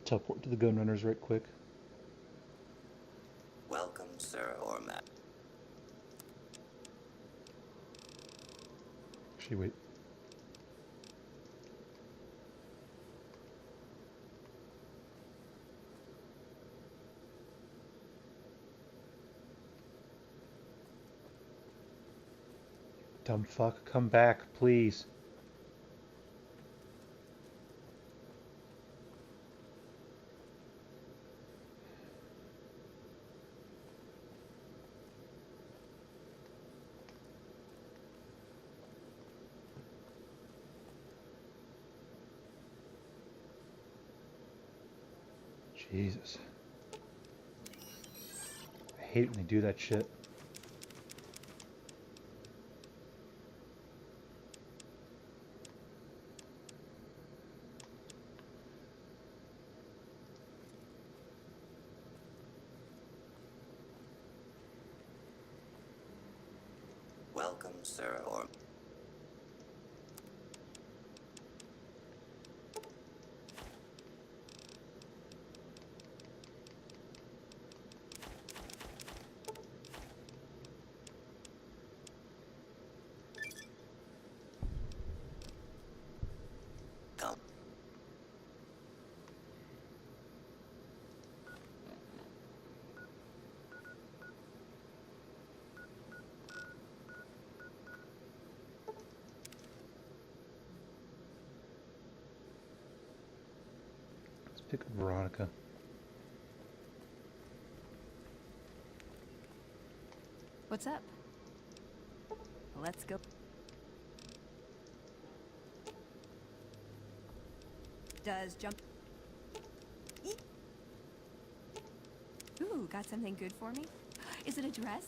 A: teleport to the gun runners right quick.
D: Welcome, Sir Ormat.
A: Actually, wait. Dumb fuck, come back, please. Jesus. I hate when they do that shit.
D: Welcome, Sir Ormat.
A: Let's pick up Veronica.
S: What's up? Let's go. Does jump... Ooh, got something good for me? Is it a dress?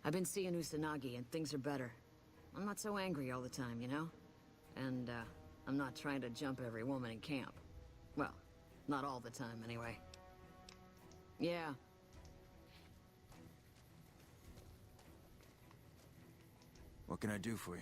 T: I've been seeing Usanagi, and things are better. I'm not so angry all the time, you know? And, I'm not trying to jump every woman in camp. Well, not all the time, anyway. Yeah.
C: What can I do for you?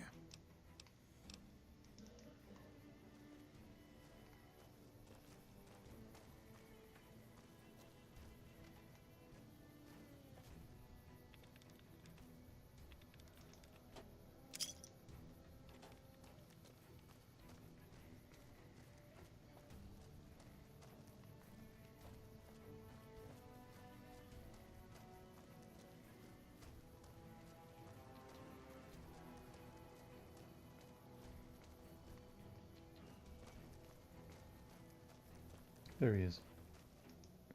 A: There he is.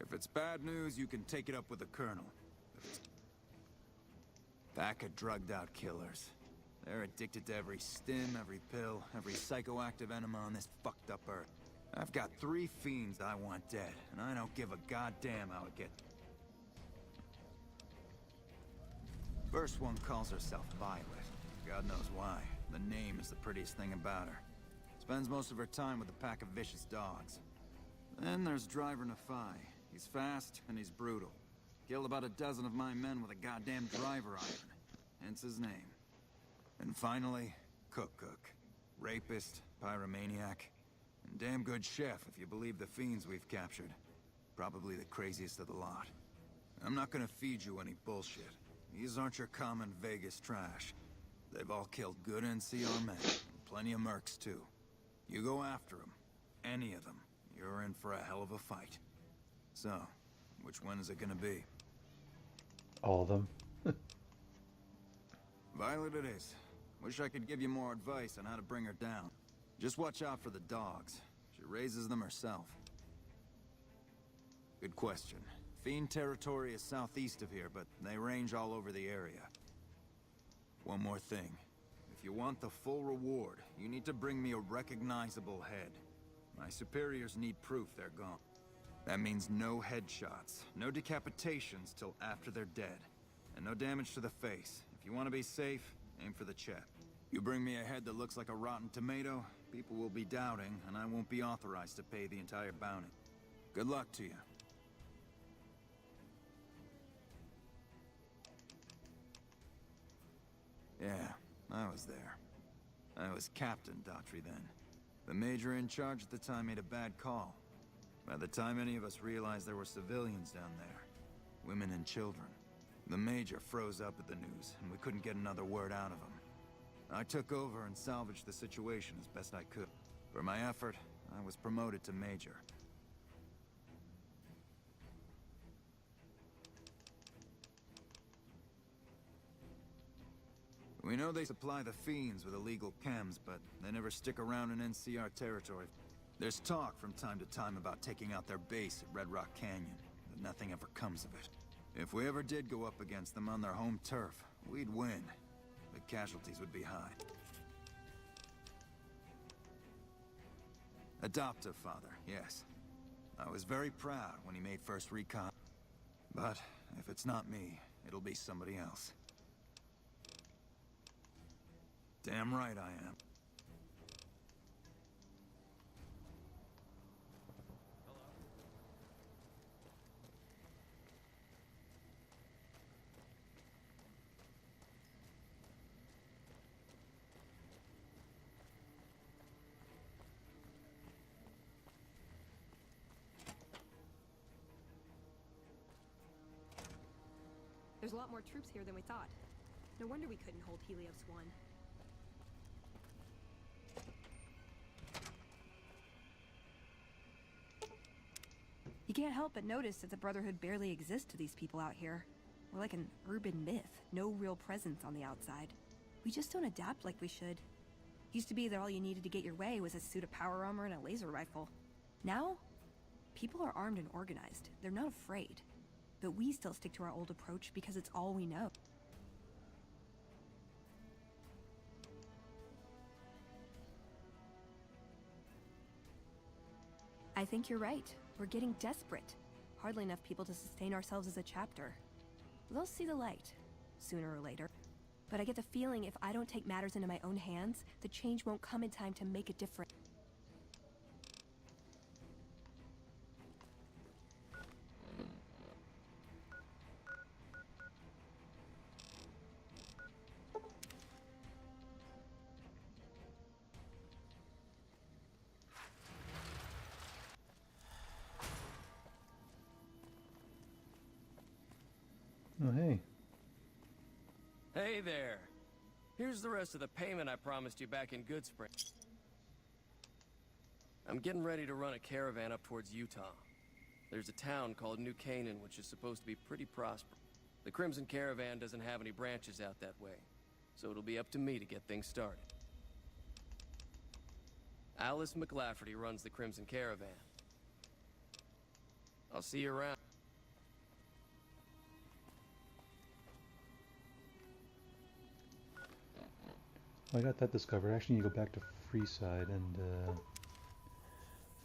C: If it's bad news, you can take it up with the Colonel. Pack of drugged-out killers. They're addicted to every stim, every pill, every psychoactive enema on this fucked up Earth. I've got 3 fiends I want dead, and I don't give a goddamn how it gets. First one calls herself Violet. God knows why. The name is the prettiest thing about her. Spends most of her time with a pack of vicious dogs. Then there's Driver Nafai. He's fast and he's brutal. Killed about a dozen of my men with a goddamn driver iron. Hence his name. And finally, Cook. Rapist, pyromaniac, and damn good chef if you believe the fiends we've captured. Probably the craziest of the lot. I'm not gonna feed you any bullshit. These aren't your common Vegas trash. They've all killed good NCR men, and plenty of mercs too. You go after them, any of them, you're in for a hell of a fight. So, which one is it gonna be?
A: All of them.
C: Violet it is. Wish I could give you more advice on how to bring her down. Just watch out for the dogs. She raises them herself. Good question. Fiend territory is southeast of here, but they range all over the area. One more thing. If you want the full reward, you need to bring me a recognizable head. My superiors need proof they're gone. That means no headshots, no decapitations till after they're dead, and no damage to the face. If you want to be safe, aim for the chest. You bring me a head that looks like a rotten tomato, people will be doubting, and I won't be authorized to pay the entire bounty. Good luck to you. Yeah, I was there. I was Captain Daughtry then. The major in charge at the time made a bad call. By the time any of us realized there were civilians down there, women and children, the major froze up at the news, and we couldn't get another word out of him. I took over and salvaged the situation as best I could. For my effort, I was promoted to major. We know they supply the Fiends with illegal chems, but they never stick around in NCR territory. There's talk from time to time about taking out their base at Red Rock Canyon, but nothing ever comes of it. If we ever did go up against them on their home turf, we'd win. The casualties would be high. Adoptive father, yes. I was very proud when he made first recon. But if it's not me, it'll be somebody else. Damn right I am.
S: There's a lot more troops here than we thought. No wonder we couldn't hold Helios 1. You can't help but notice that the Brotherhood barely exists to these people out here. We're like an urban myth, no real presence on the outside. We just don't adapt like we should. Used to be that all you needed to get your way was a suit of power armor and a laser rifle. Now, people are armed and organized. They're not afraid. But we still stick to our old approach because it's all we know. I think you're right. We're getting desperate. Hardly enough people to sustain ourselves as a chapter. They'll see the light, sooner or later. But I get the feeling if I don't take matters into my own hands, the change won't come in time to make a difference.
A: Oh, hey.
I: Hey there. Here's the rest of the payment I promised you back in Goodspring. I'm getting ready to run a caravan up towards Utah. There's a town called New Canaan which is supposed to be pretty prosperous. The Crimson Caravan doesn't have any branches out that way, so it'll be up to me to get things started. Alice McLafferty runs the Crimson Caravan. I'll see you around.
A: I got that discovered. I actually need to go back to Freeside and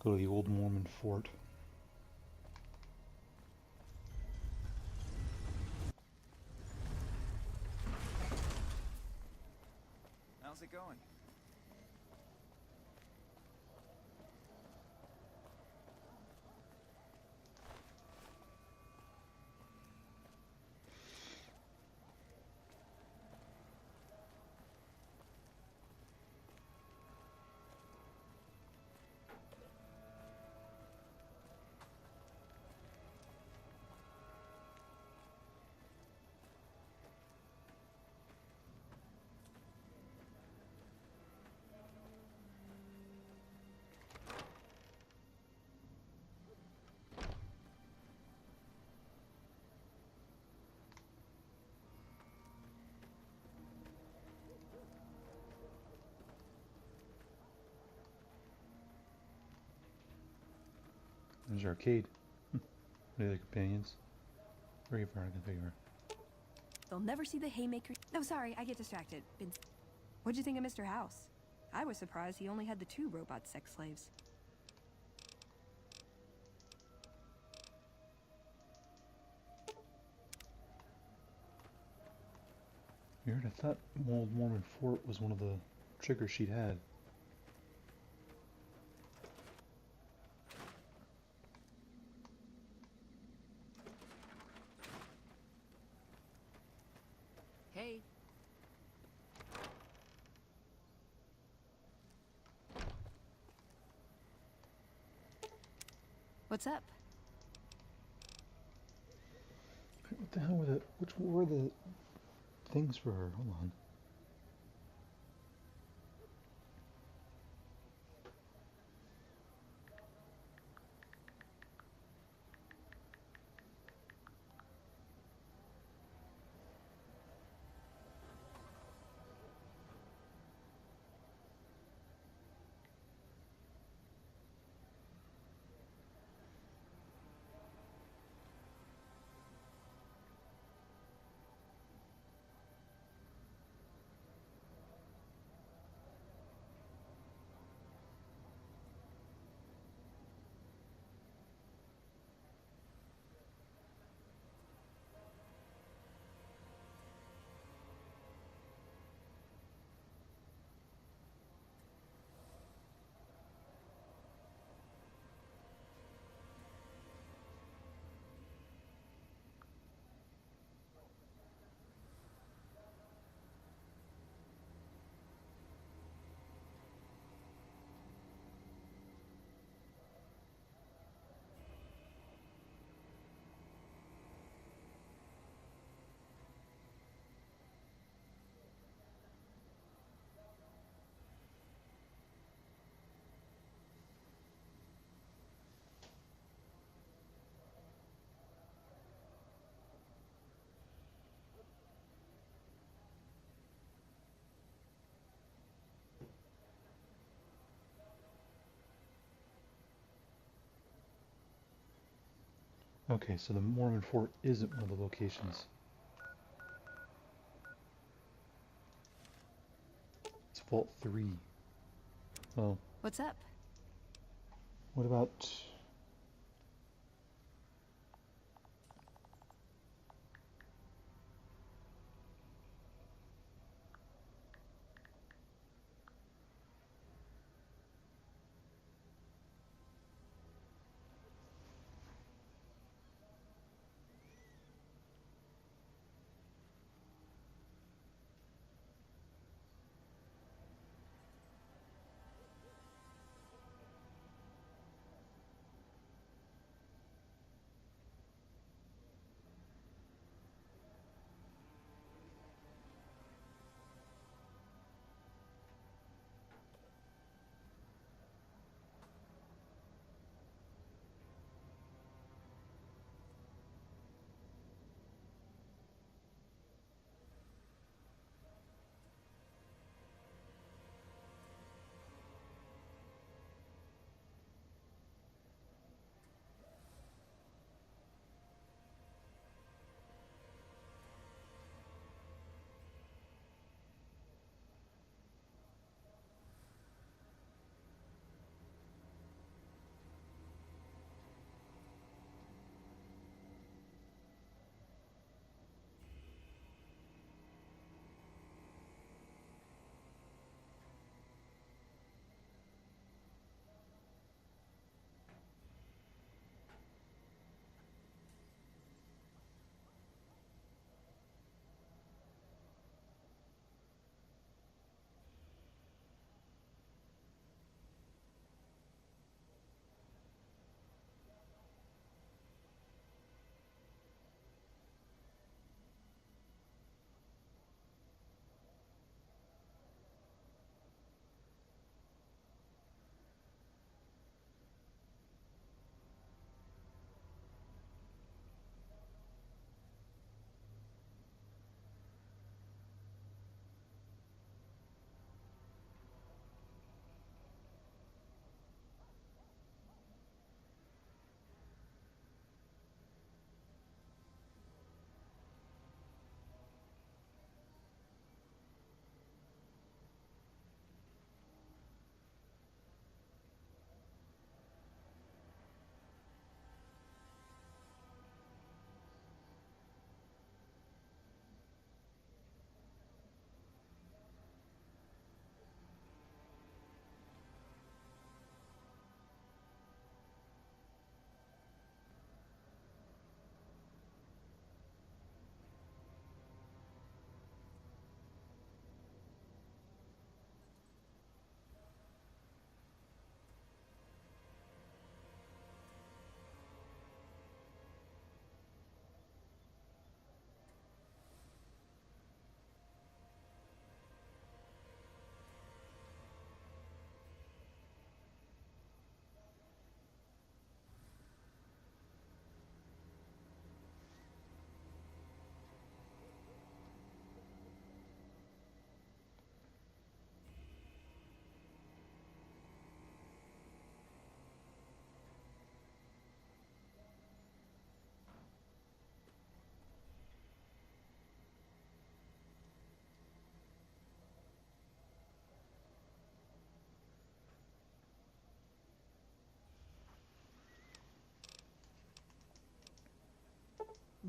A: go to the old Mormon fort.
C: How's it going?
A: There's arcade. What are the companions? Very far, I can figure.
S: They'll never see the haymaker. No, sorry, I get distracted. What'd you think of Mr. House? I was surprised he only had the 2 robot sex slaves.
A: Weird, I thought Old Mormon Fort was one of the triggers she'd had.
T: Hey.
S: What's up?
A: What the hell were the... Which were the things for her? Hold on. Okay, so the Mormon Fort isn't one of the locations. It's Vault 3. Well,
S: What's up?
A: what about...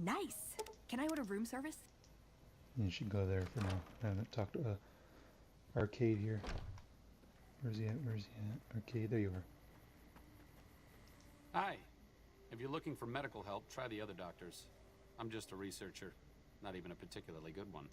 S: Nice! Can I order room service?
A: You should go there for now. I haven't talked to Arcade here. Where's he at? Where's he at? Arcade, there you are.
U: Hi. If you're looking for medical help, try the other doctors. I'm just a researcher. Not even a particularly good one.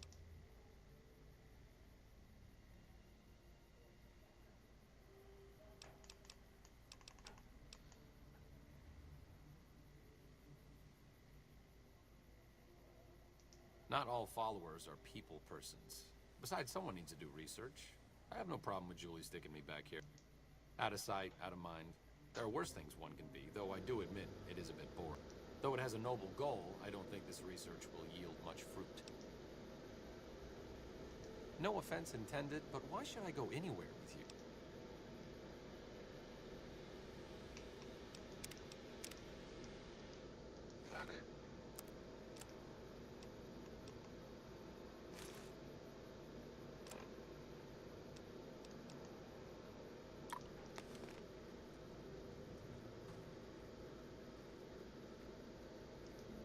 U: Not all followers are people persons. Besides, someone needs to do research. I have no problem with Julie sticking me back here. Out of sight, out of mind. There are worse things one can be, though I do admit it is a bit boring. Though it has a noble goal, I don't think this research will yield much fruit. No offense intended, but why should I go anywhere with you?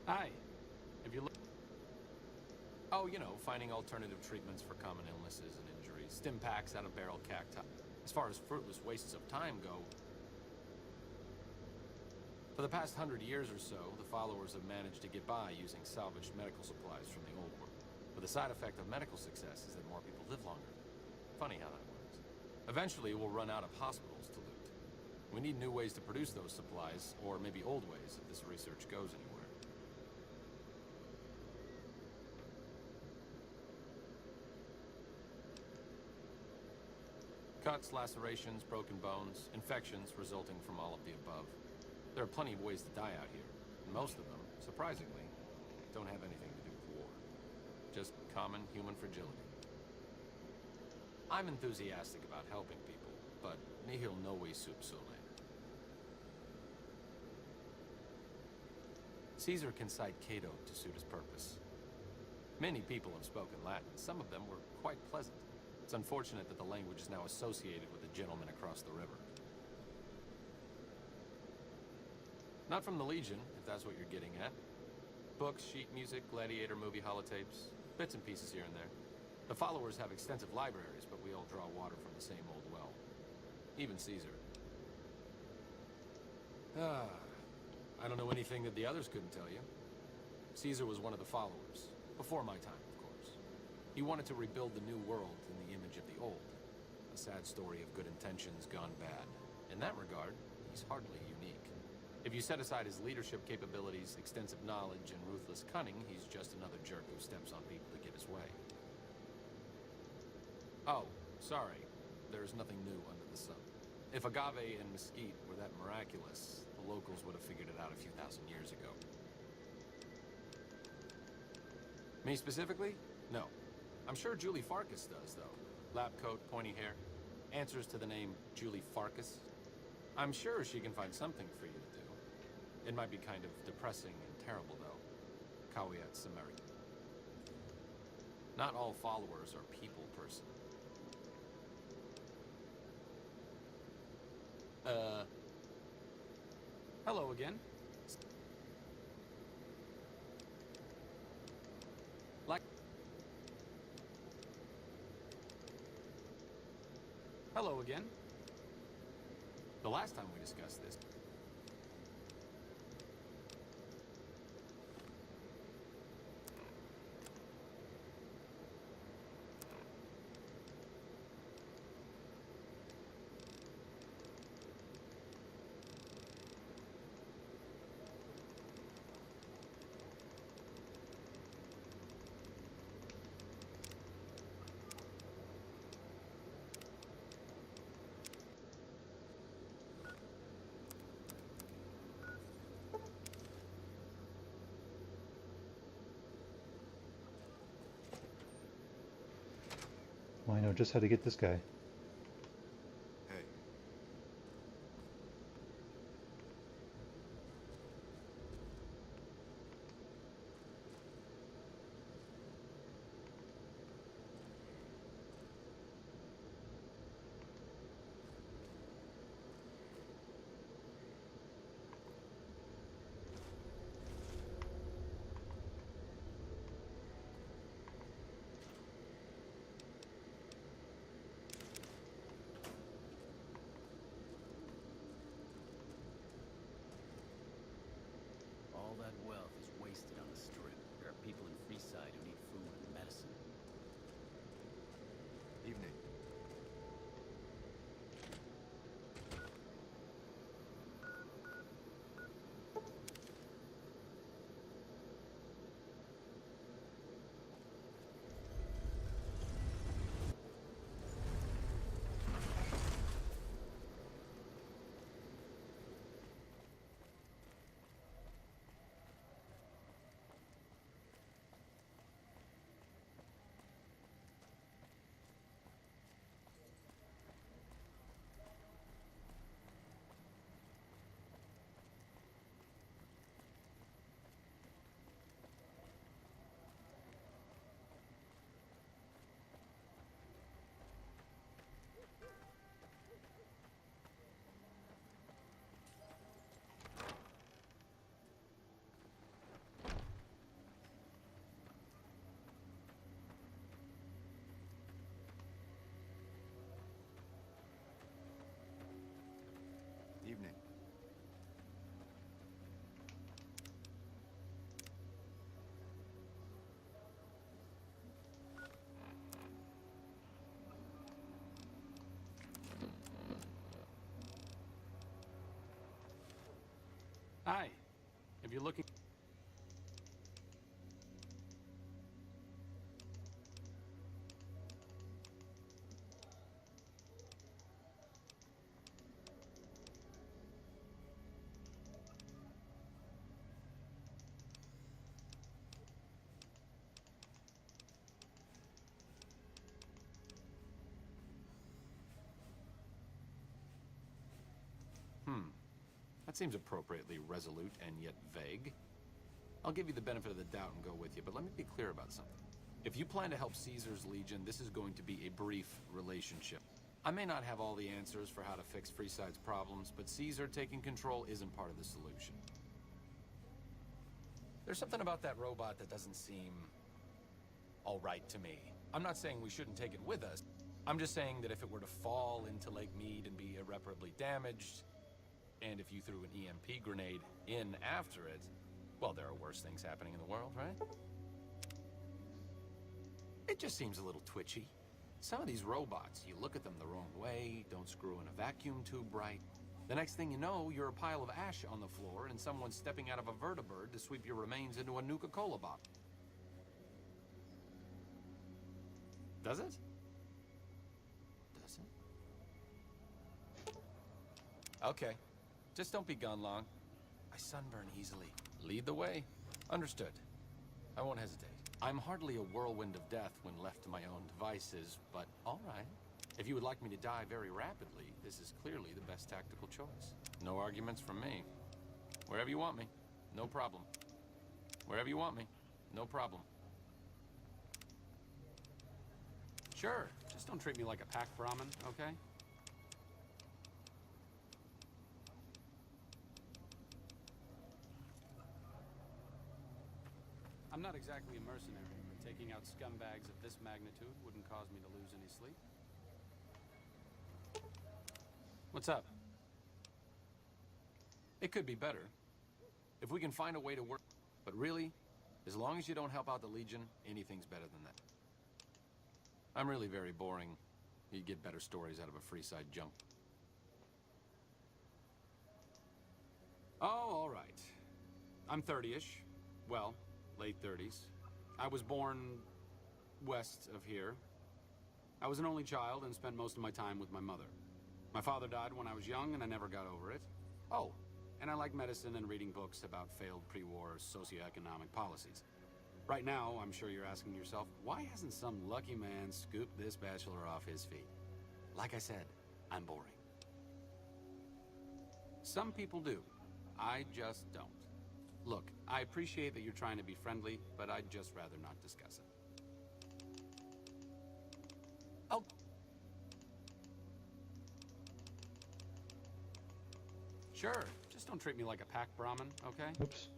U: Hi. If you look... Oh, you know, finding alternative treatments for common illnesses and injuries. Stim packs out of barrel cacti. As far as fruitless wastes of time go... For the past 100 years or so, the followers have managed to get by using salvaged medical supplies from the old world. But the side effect of medical success is that more people live longer. Funny how that works. Eventually, we'll run out of hospitals to loot. We need new ways to produce those supplies, or maybe old ways if this research goes anywhere. Cuts, lacerations, broken bones, infections resulting from all of the above. There are plenty of ways to die out here, and most of them, surprisingly, don't have anything to do with war. Just common human fragility. I'm enthusiastic about helping people, but nihil novi sub sole. Caesar can cite Cato to suit his purpose. Many people have spoken Latin. Some of them were quite pleasant. It's unfortunate that the language is now associated with the gentleman across the river. Not from the Legion, if that's what you're getting at. Books, sheet music, gladiator movie holotapes, bits and pieces here and there. The followers have extensive libraries, but we all draw water from the same old well. Even Caesar. I don't know anything that the others couldn't tell you. Caesar was one of the followers, before my time, of course. He wanted to rebuild the new world in the image of the old. A sad story of good intentions gone bad. In that regard, he's hardly unique. If you set aside his leadership capabilities, extensive knowledge, and ruthless cunning, he's just another jerk who steps on people to get his way. Oh, sorry. There's nothing new under the sun. If agave and mesquite were that miraculous, the locals would have figured it out a few thousand years ago. Me specifically? No. I'm sure Julie Farkas does, though. Lab coat, pointy hair. Answers to the name Julie Farkas. I'm sure she can find something for you to do. It might be kind of depressing and terrible, though. Caveat summary. Not all followers are people person. Hello again. Hello again. The last time we discussed this...
A: Well, I know just how to get this guy.
B: Hey.
U: Hi. If you're looking... That seems appropriately resolute and yet vague. I'll give you the benefit of the doubt and go with you, but let me be clear about something. If you plan to help Caesar's Legion, this is going to be a brief relationship. I may not have all the answers for how to fix Freeside's problems, but Caesar taking control isn't part of the solution. There's something about that robot that doesn't seem all right to me. I'm not saying we shouldn't take it with us. I'm just saying that if it were to fall into Lake Mead and be irreparably damaged, and if you threw an EMP grenade in after it, well, there are worse things happening in the world, right? It just seems a little twitchy. Some of these robots, you look at them the wrong way, don't screw in a vacuum tube right. The next thing you know, you're a pile of ash on the floor and someone's stepping out of a vertibird to sweep your remains into a Nuka-Cola bottle. Does it? Does it? Okay. Just don't be gone long. I sunburn easily. Lead the way. Understood. I won't hesitate. I'm hardly a whirlwind of death when left to my own devices, but all right. If you would like me to die very rapidly, this is clearly the best tactical choice. No arguments from me. Wherever you want me, no problem. Wherever you want me, no problem. Sure, just don't treat me like a pack Brahmin, okay?
H: I'm not exactly a mercenary, but taking out scumbags of this magnitude wouldn't cause me to lose any sleep.
U: What's up? It could be better. If we can find a way to work... But really, as long as you don't help out the Legion, anything's better than that. I'm really very boring. You'd get better stories out of a Freeside junk. Oh, all right. I'm 30-ish. Well, late 30s. I was born west of here. I was an only child and spent most of my time with my mother. My father died when I was young and I never got over it. Oh, and I like medicine and reading books about failed pre-war socioeconomic policies. Right now, I'm sure you're asking yourself, why hasn't some lucky man scooped this bachelor off his feet? Like I said, I'm boring. Some people do. I just don't. Look, I appreciate that you're trying to be friendly, but I'd just rather not discuss it. Oh. Sure, just don't treat me like a pack Brahmin, okay?
A: Oops.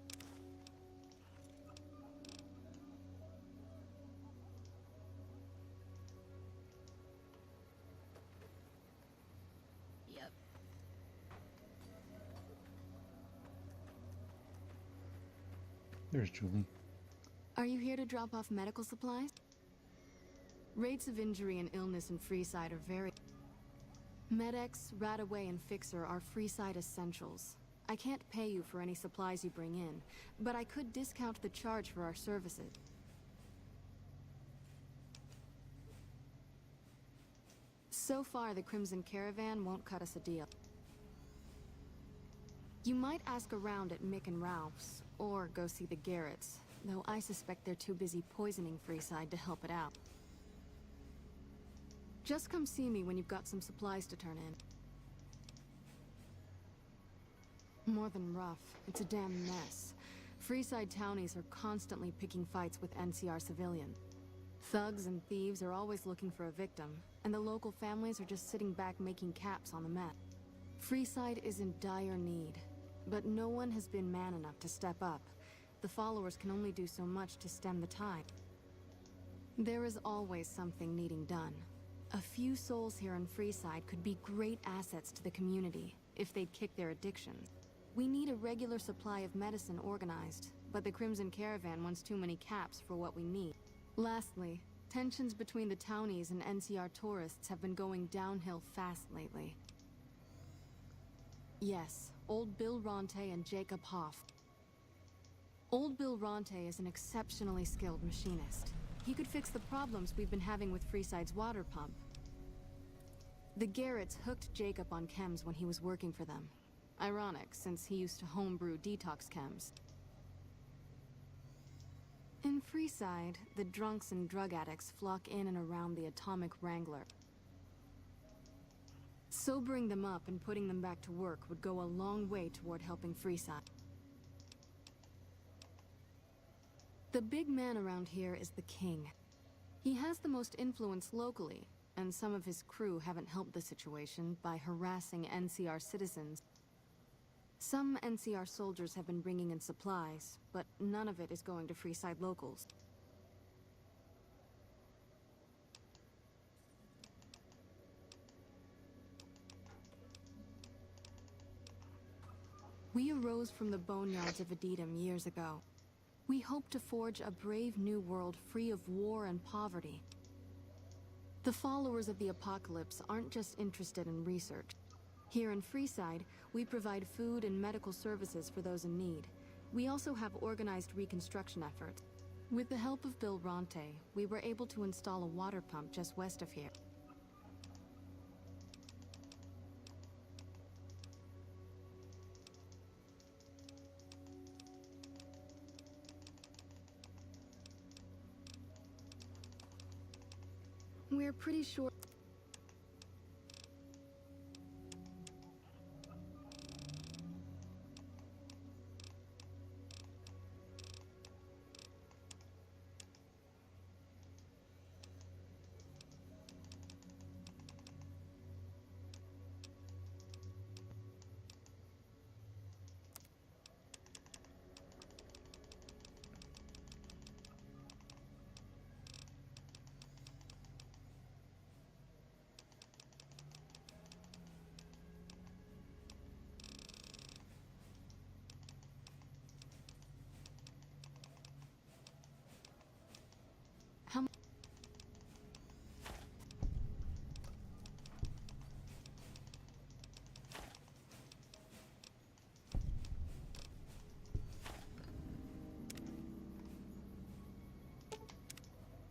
K: Yep.
A: There's Julie.
F: Are you here to drop off medical supplies? Rates of injury and illness in Freeside are very... Med-X, Radaway, and Fixer are Freeside essentials. I can't pay you for any supplies you bring in, but I could discount the charge for our services. So far, the Crimson Caravan won't cut us a deal. You might ask around at Mick and Ralph's, or go see the Garretts, though I suspect they're too busy poisoning Freeside to help it out. Just come see me when you've got some supplies to turn in. More than rough, it's a damn mess. Freeside townies are constantly picking fights with NCR civilians. Thugs and thieves are always looking for a victim, and the local families are just sitting back making caps on the mess. Freeside is in dire need, but no one has been man enough to step up. The followers can only do so much to stem the tide. There is always something needing done. A few souls here in Freeside could be great assets to the community if they'd kick their addictions. We need a regular supply of medicine organized, but the Crimson Caravan wants too many caps for what we need. Lastly, tensions between the townies and NCR tourists have been going downhill fast lately. Yes, Old Bill Ronte and Jacob Hoff. Old Bill Ronte is an exceptionally skilled machinist. He could fix the problems we've been having with Freeside's water pump. The Garretts hooked Jacob on chems when he was working for them. Ironic, since he used to homebrew detox chems. In Freeside, the drunks and drug addicts flock in and around the Atomic Wrangler. Sobering them up and putting them back to work would go a long way toward helping Freeside. The big man around here is the King. He has the most influence locally, and some of his crew haven't helped the situation by harassing NCR citizens. Some NCR soldiers have been bringing in supplies, but none of it is going to Freeside locals. We arose from the boneyards of Adetum years ago. We hope to forge a brave new world free of war and poverty. The followers of the apocalypse aren't just interested in research. Here in Freeside, we provide food and medical services for those in need. We also have organized reconstruction efforts. With the help of Bill Ronte, we were able to install a water pump just west of here. We're pretty sure...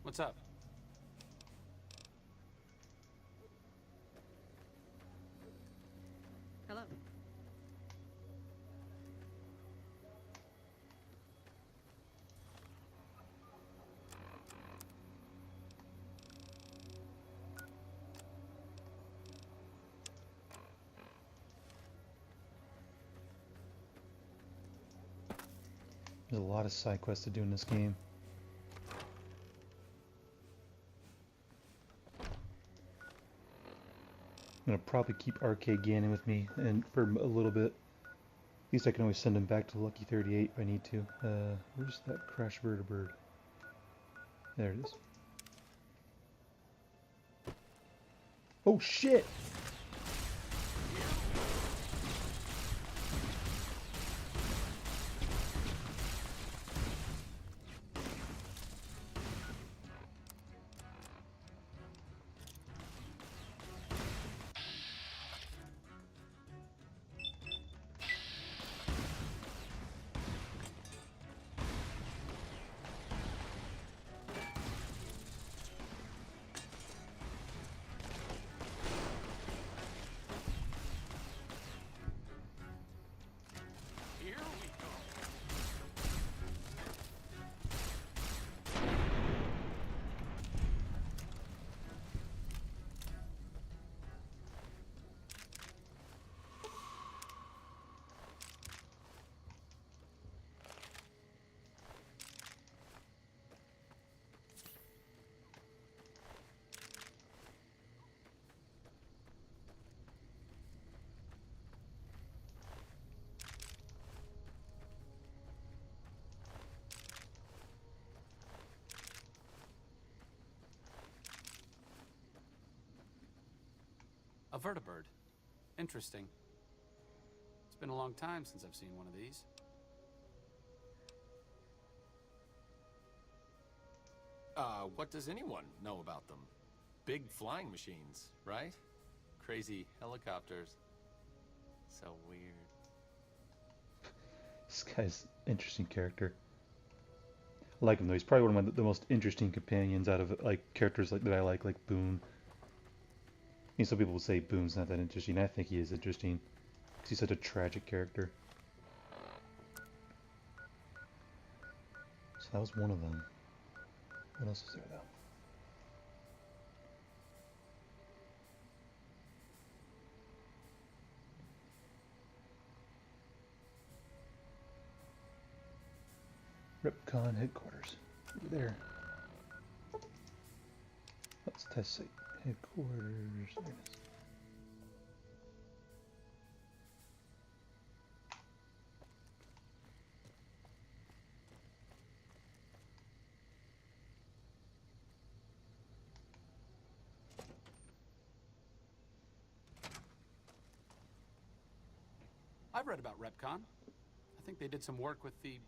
H: What's up?
J: Hello.
A: There's a lot of side quests to do in this game. I'm gonna probably keep RK Gannon with me and for a little bit. At least I can always send him back to Lucky 38 if I need to. Where's that crash vertibird? There it is. Oh shit!
H: A vertibird. Interesting. It's been a long time since I've seen one of these.
U: What does anyone know about them? Big flying machines, right? Crazy helicopters. So weird.
A: This guy's an interesting character. I like him though. He's probably one of the most interesting companions out of like characters like that I like Boone. I mean, some people would say Boone's not that interesting. I think he is interesting. He's such a tragic character. So that was one of them. What else is there though? Repcon headquarters. Over there. Let's test site. Headquarters. There it is.
H: I've read about Repcon. I think they did some work with the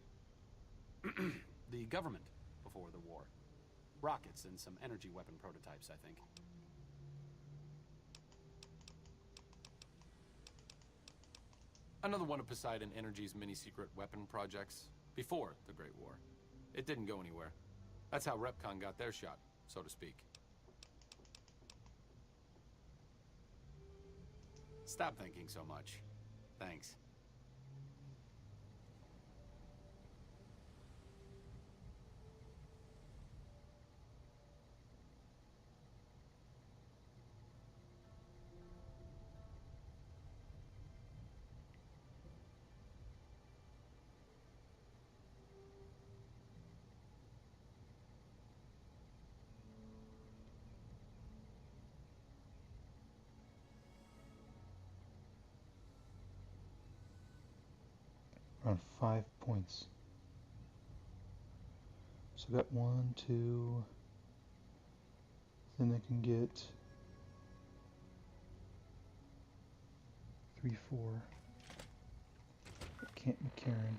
H: the government before the war. Rockets and some energy weapon prototypes, I think. Another one of Poseidon Energy's mini-secret weapon projects before the Great War. It didn't go anywhere. That's how Repcon got their shot, so to speak. Stop thinking so much. Thanks.
A: Around 5 points. So I got 1, 2. Then I can get 3, 4. Camp McCarran.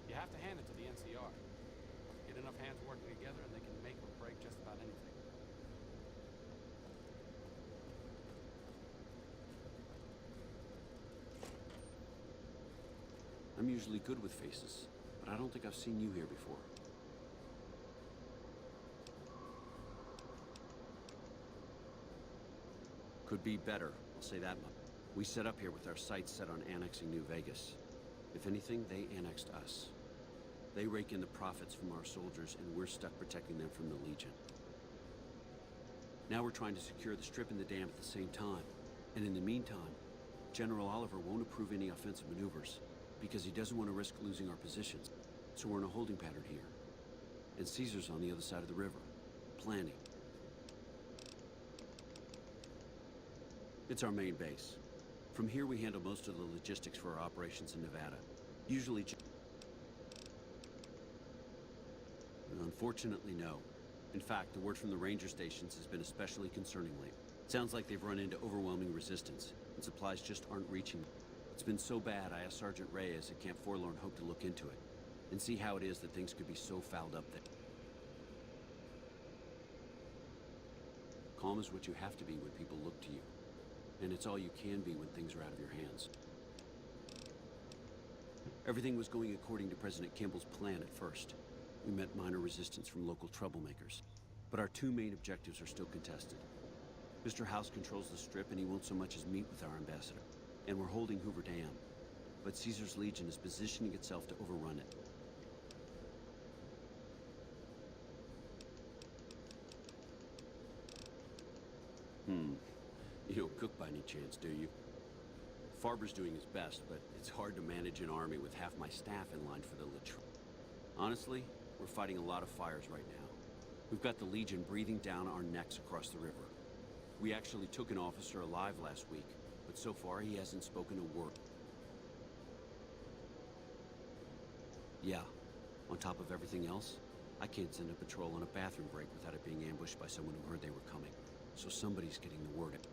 H: You have to hand it to the NCR. Get enough hands working together and they can make or break just about anything.
J: I'm usually good with faces, but I don't think I've seen you here before. Could be better, I'll say that much. We set up here with our sights set on annexing New Vegas. If anything, they annexed us. They rake in the profits from our soldiers, and we're stuck protecting them from the Legion. Now we're trying to secure the Strip and the dam at the same time. And in the meantime, General Oliver won't approve any offensive maneuvers, because he doesn't want to risk losing our positions. So we're in a holding pattern here. And Caesar's on the other side of the river, planning. It's our main base. From here we handle most of the logistics for our operations in Nevada. Usually unfortunately, no. In fact, the word from the ranger stations has been especially concerning lately. It sounds like they've run into overwhelming resistance, and supplies just aren't reaching them. It's been so bad, I asked Sergeant Reyes at Camp Forlorn Hope to look into it, and see how it is that things could be so fouled up there. Calm is what you have to be when people look to you. And it's all you can be when things are out of your hands. Everything was going according to President Kimball's plan at first. We met minor resistance from local troublemakers. But our two main objectives are still contested. Mr. House controls the Strip and he won't so much as meet with our ambassador. And we're holding Hoover Dam. But Caesar's Legion is positioning itself to overrun it. You don't cook by any chance, do you? Farber's doing his best, but it's hard to manage an army with half my staff in line for the Latrine. Honestly, we're fighting a lot of fires right now. We've got the Legion breathing down our necks across the river. We actually took an officer alive last week, but so far he hasn't spoken a word. Yeah, on top of everything else, I can't send a patrol on a bathroom break without it being ambushed by someone who heard they were coming. So somebody's getting the word out.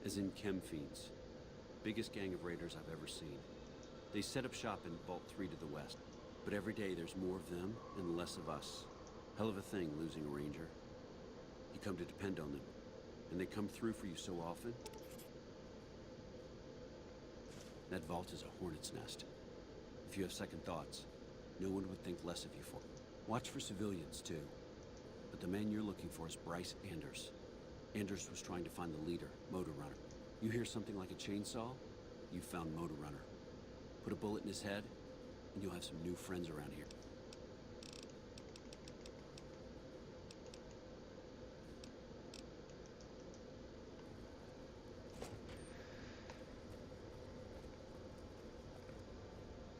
J: As in chem fiends. Biggest gang of raiders I've ever seen. They set up shop in Vault 3 to the west. But every day there's more of them and less of us. Hell of a thing losing a ranger. You come to depend on them. And they come through for you so often. That vault is a hornet's nest. If you have second thoughts, no one would think less of you for it. Watch for civilians, too. But the man you're looking for is Bryce Anders. Anders was trying to find the leader, Motor Runner. You hear something like a chainsaw? You found Motor Runner. Put a bullet in his head, and you'll have some new friends around here.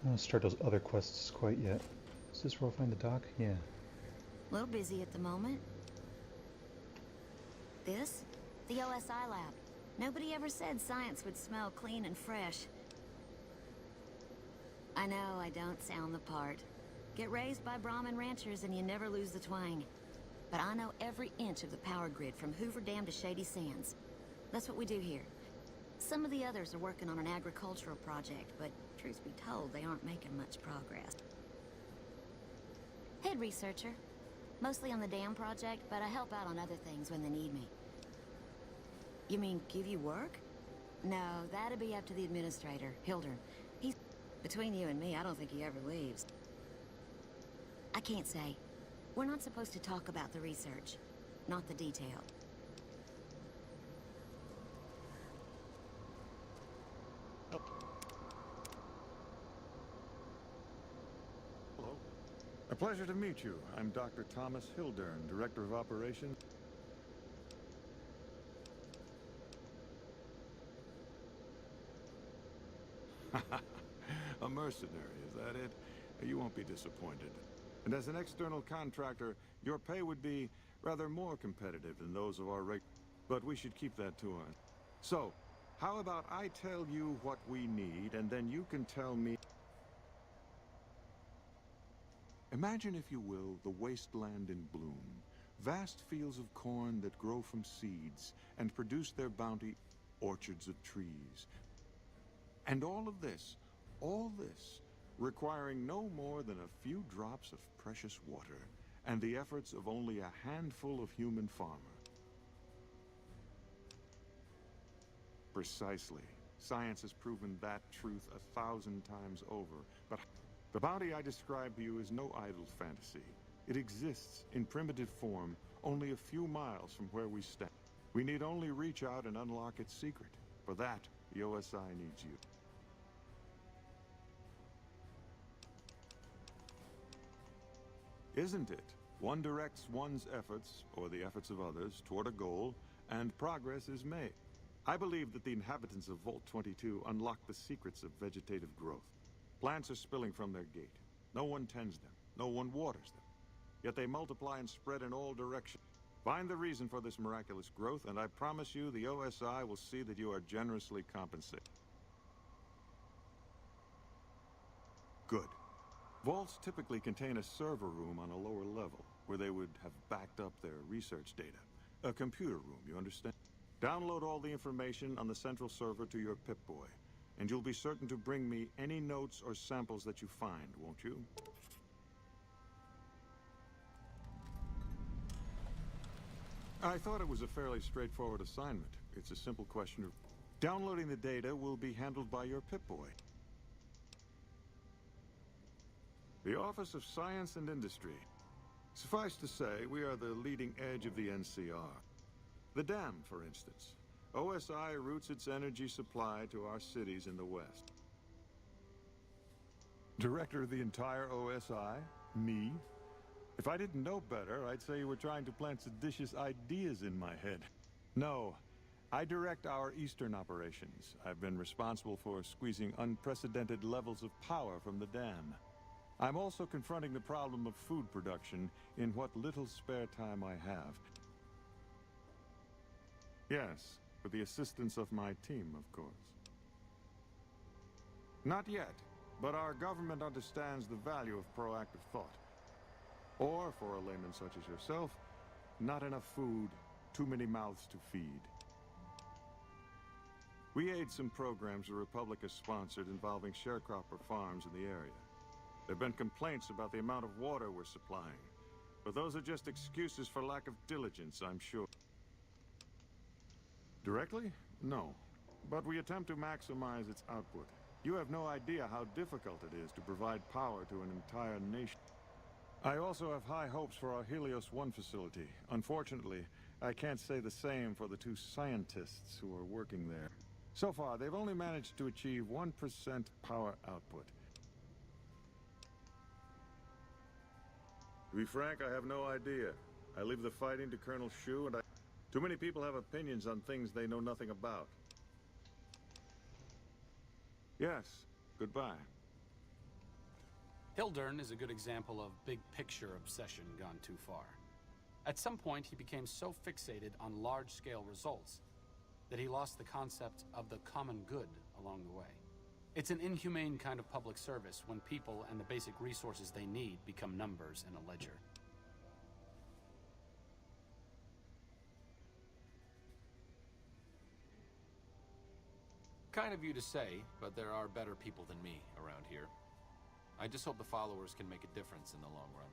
A: I don't start those other quests quite yet. Is this where I'll find the dock? Yeah.
L: A little busy at the moment. This? The OSI lab. Nobody ever said science would smell clean and fresh. I know I don't sound the part. Get raised by Brahmin ranchers and you never lose the twang. But I know every inch of the power grid from Hoover Dam to Shady Sands. That's what we do here. Some of the others are working on an agricultural project, but truth be told, they aren't making much progress. Head researcher. Mostly on the dam project, but I help out on other things when they need me. You mean give you work? No, that'd be up to the administrator, Hildern. He's... Between you and me, I don't think he ever leaves. I can't say. We're not supposed to talk about the research, not the detail.
V: Hello. A pleasure to meet you. I'm Dr. Thomas Hildern, Director of Operations. A mercenary, is that it? You won't be disappointed. And as an external contractor, your pay would be rather more competitive than those of our but we should keep that to us. So, how about I tell you what we need, and then you can tell me... Imagine, if you will, the wasteland in bloom. Vast fields of corn that grow from seeds and produce their bounty, orchards of trees. And all this, requiring no more than a few drops of precious water, and the efforts of only a handful of human farmers. Precisely. Science has proven that truth 1,000 times over, but the bounty I describe to you is no idle fantasy. It exists in primitive form only a few miles from where we stand. We need only reach out and unlock its secret. For that, the OSI needs you. Isn't it? One directs one's efforts, or the efforts of others, toward a goal, and progress is made. I believe that the inhabitants of Vault 22 unlock the secrets of vegetative growth. Plants are spilling from their gate. No one tends them. No one waters them. Yet they multiply and spread in all directions. Find the reason for this miraculous growth, and I promise you the OSI will see that you are generously compensated. Good. Vaults typically contain a server room on a lower level, where they would have backed up their research data. A computer room, you understand? Download all the information on the central server to your Pip-Boy, and you'll be certain to bring me any notes or samples that you find, won't you? I thought it was a fairly straightforward assignment. It's a simple question of... Downloading the data will be handled by your Pip-Boy. The Office of Science and Industry. Suffice to say, we are the leading edge of the NCR. The dam, for instance. OSI routes its energy supply to our cities in the west. Director of the entire OSI? Me? If I didn't know better, I'd say you were trying to plant seditious ideas in my head. No, I direct our eastern operations. I've been responsible for squeezing unprecedented levels of power from the dam. I'm also confronting the problem of food production in what little spare time I have. Yes, with the assistance of my team, of course. Not yet, but our government understands the value of proactive thought. Or, for a layman such as yourself, not enough food, too many mouths to feed. We aid some programs the Republic has sponsored involving sharecropper farms in the area. There have been complaints about the amount of water we're supplying, but those are just excuses for lack of diligence, I'm sure. Directly? No. But we attempt to maximize its output. You have no idea how difficult it is to provide power to an entire nation. I also have high hopes for our Helios 1 facility. Unfortunately, I can't say the same for the 2 scientists who are working there. So far, they've only managed to achieve 1% power output. To be frank, I have no idea. I leave the fighting to Colonel Shu, and too many people have opinions on things they know nothing about. Yes, goodbye.
H: Hildern is a good example of big-picture obsession gone too far. At some point, he became so fixated on large-scale results that he lost the concept of the common good along the way. It's an inhumane kind of public service when people and the basic resources they need become numbers in a ledger.
U: Kind of you to say, but there are better people than me around here. I just hope the followers can make a difference in the long run.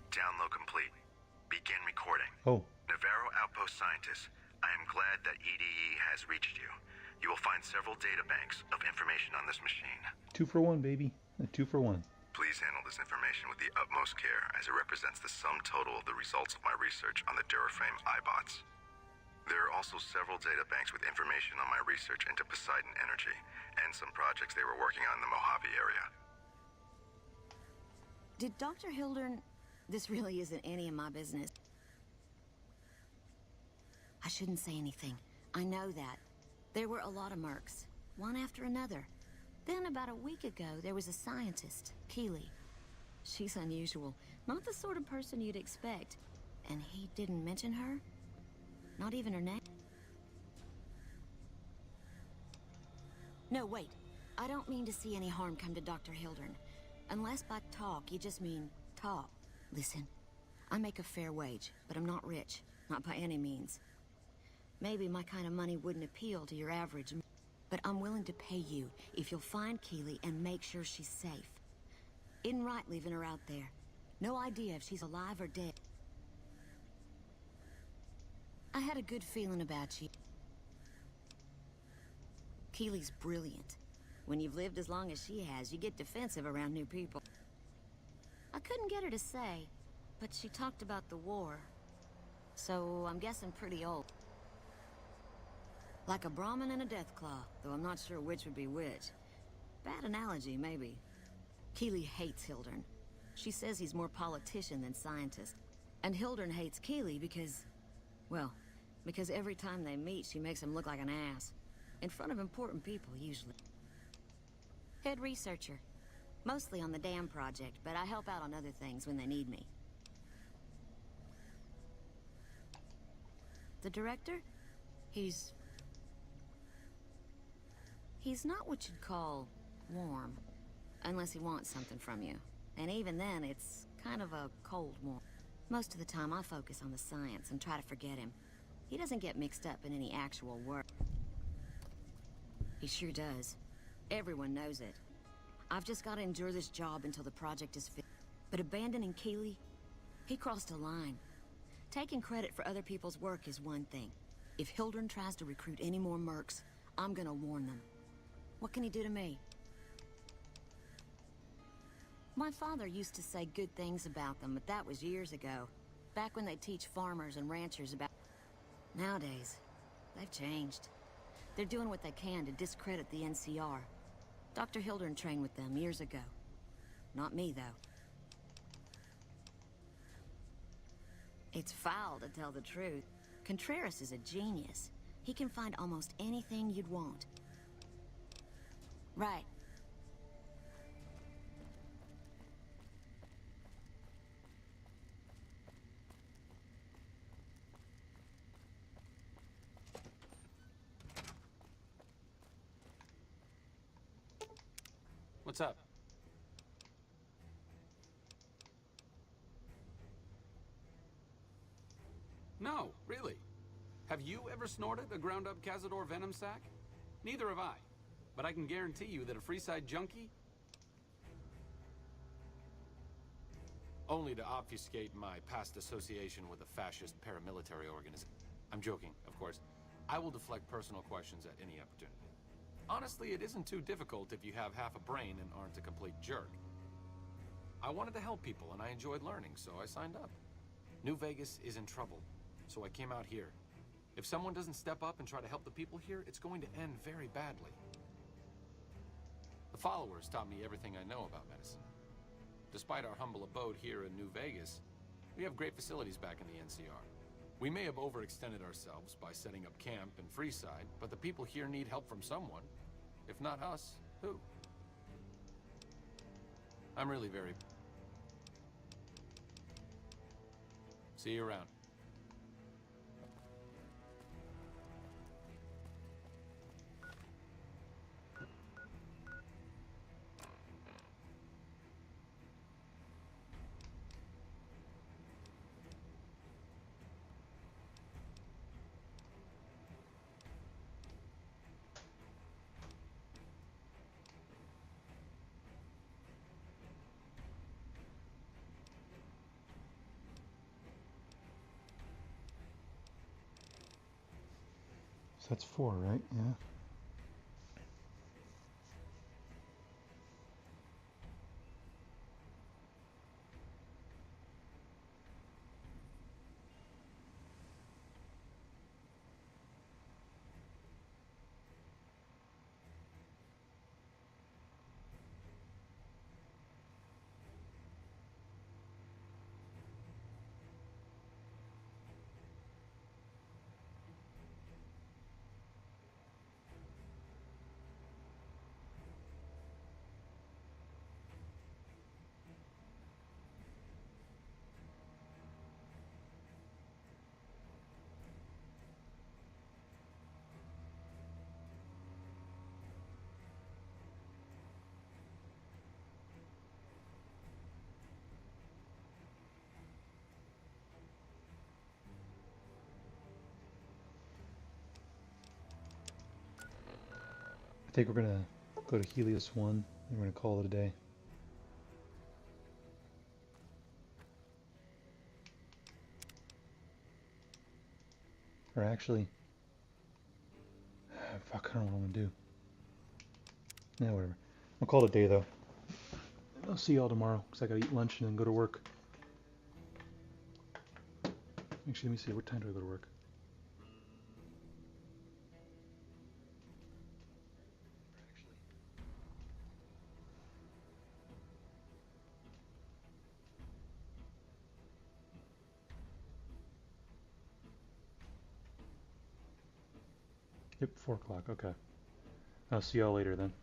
E: Download complete. Begin recording.
A: Oh.
E: Navarro Outpost Scientist, I am glad that EDE has reached you. You will find several databanks of information on this machine.
A: 2 for 1, baby. 2 for 1.
E: Please handle this information with the utmost care, as it represents the sum total of the results of my research on the Duraframe iBots. There are also several databanks with information on my research into Poseidon Energy, and some projects they were working on in the Mojave area.
L: Did Dr. Hildern... This really isn't any of my business. I shouldn't say anything. I know that. There were a lot of mercs, one after another. Then about a week ago, there was a scientist, Keeley. She's unusual. Not the sort of person you'd expect. And he didn't mention her? Not even her name? No, wait. I don't mean to see any harm come to Dr. Hildern. Unless by talk, you just mean talk. Listen, I make a fair wage, but I'm not rich. Not by any means. Maybe my kind of money wouldn't appeal to your average, but I'm willing to pay you if you'll find Keeley and make sure she's safe. Isn't right leaving her out there. No idea if she's alive or dead. I had a good feeling about you. Keeley's brilliant. When you've lived as long as she has, you get defensive around new people. I couldn't get her to say, but she talked about the war. So I'm guessing pretty old. Like a Brahmin and a Deathclaw, though I'm not sure which would be which. Bad analogy, maybe. Keeley hates Hildern. She says he's more politician than scientist. And Hildern hates Keeley because... well, because every time they meet, she makes him look like an ass. In front of important people, usually. Head researcher. Mostly on the dam project, but I help out on other things when they need me. The director? He's not what you'd call warm. Unless he wants something from you. And even then, it's kind of a cold warm. Most of the time, I focus on the science and try to forget him. He doesn't get mixed up in any actual work. He sure does. Everyone knows it. I've just got to endure this job until the project is finished. But abandoning Keeley, he crossed a line. Taking credit for other people's work is one thing. If Hildern tries to recruit any more mercs, I'm gonna warn them. What can he do to me? My father used to say good things about them, but that was years ago. Back when they teach farmers and ranchers about... Nowadays, they've changed. They're doing what they can to discredit the NCR. Dr. Hildern trained with them years ago. Not me, though. It's foul to tell the truth. Contreras is a genius. He can find almost anything you'd want. Right.
H: What's up? No, really. Have you ever snorted a ground-up Cazador venom sac? Neither have I. But I can guarantee you that a Freeside junkie... Only to obfuscate my past association with a fascist paramilitary organization. I'm joking, of course. I will deflect personal questions at any opportunity. Honestly, it isn't too difficult if you have half a brain and aren't a complete jerk. I wanted to help people, and I enjoyed learning, so I signed up. New Vegas is in trouble, so I came out here. If someone doesn't step up and try to help the people here, it's going to end very badly. The followers taught me everything I know about medicine. Despite our humble abode here in New Vegas, we have great facilities back in the NCR. We may have overextended ourselves by setting up camp in Freeside, but the people here need help from someone. If not us, who? I'm really very... See you around.
A: So that's 4, right? Yeah. I think we're gonna go to Helios 1 and we're gonna call it a day. Or actually, fuck, I don't know what I'm gonna do. Yeah, whatever. I'll call it a day though. I'll see y'all tomorrow because I gotta eat lunch and then go to work. Actually, let me see, what time do I go to work? Yep, 4 o'clock, okay. I'll see y'all later then.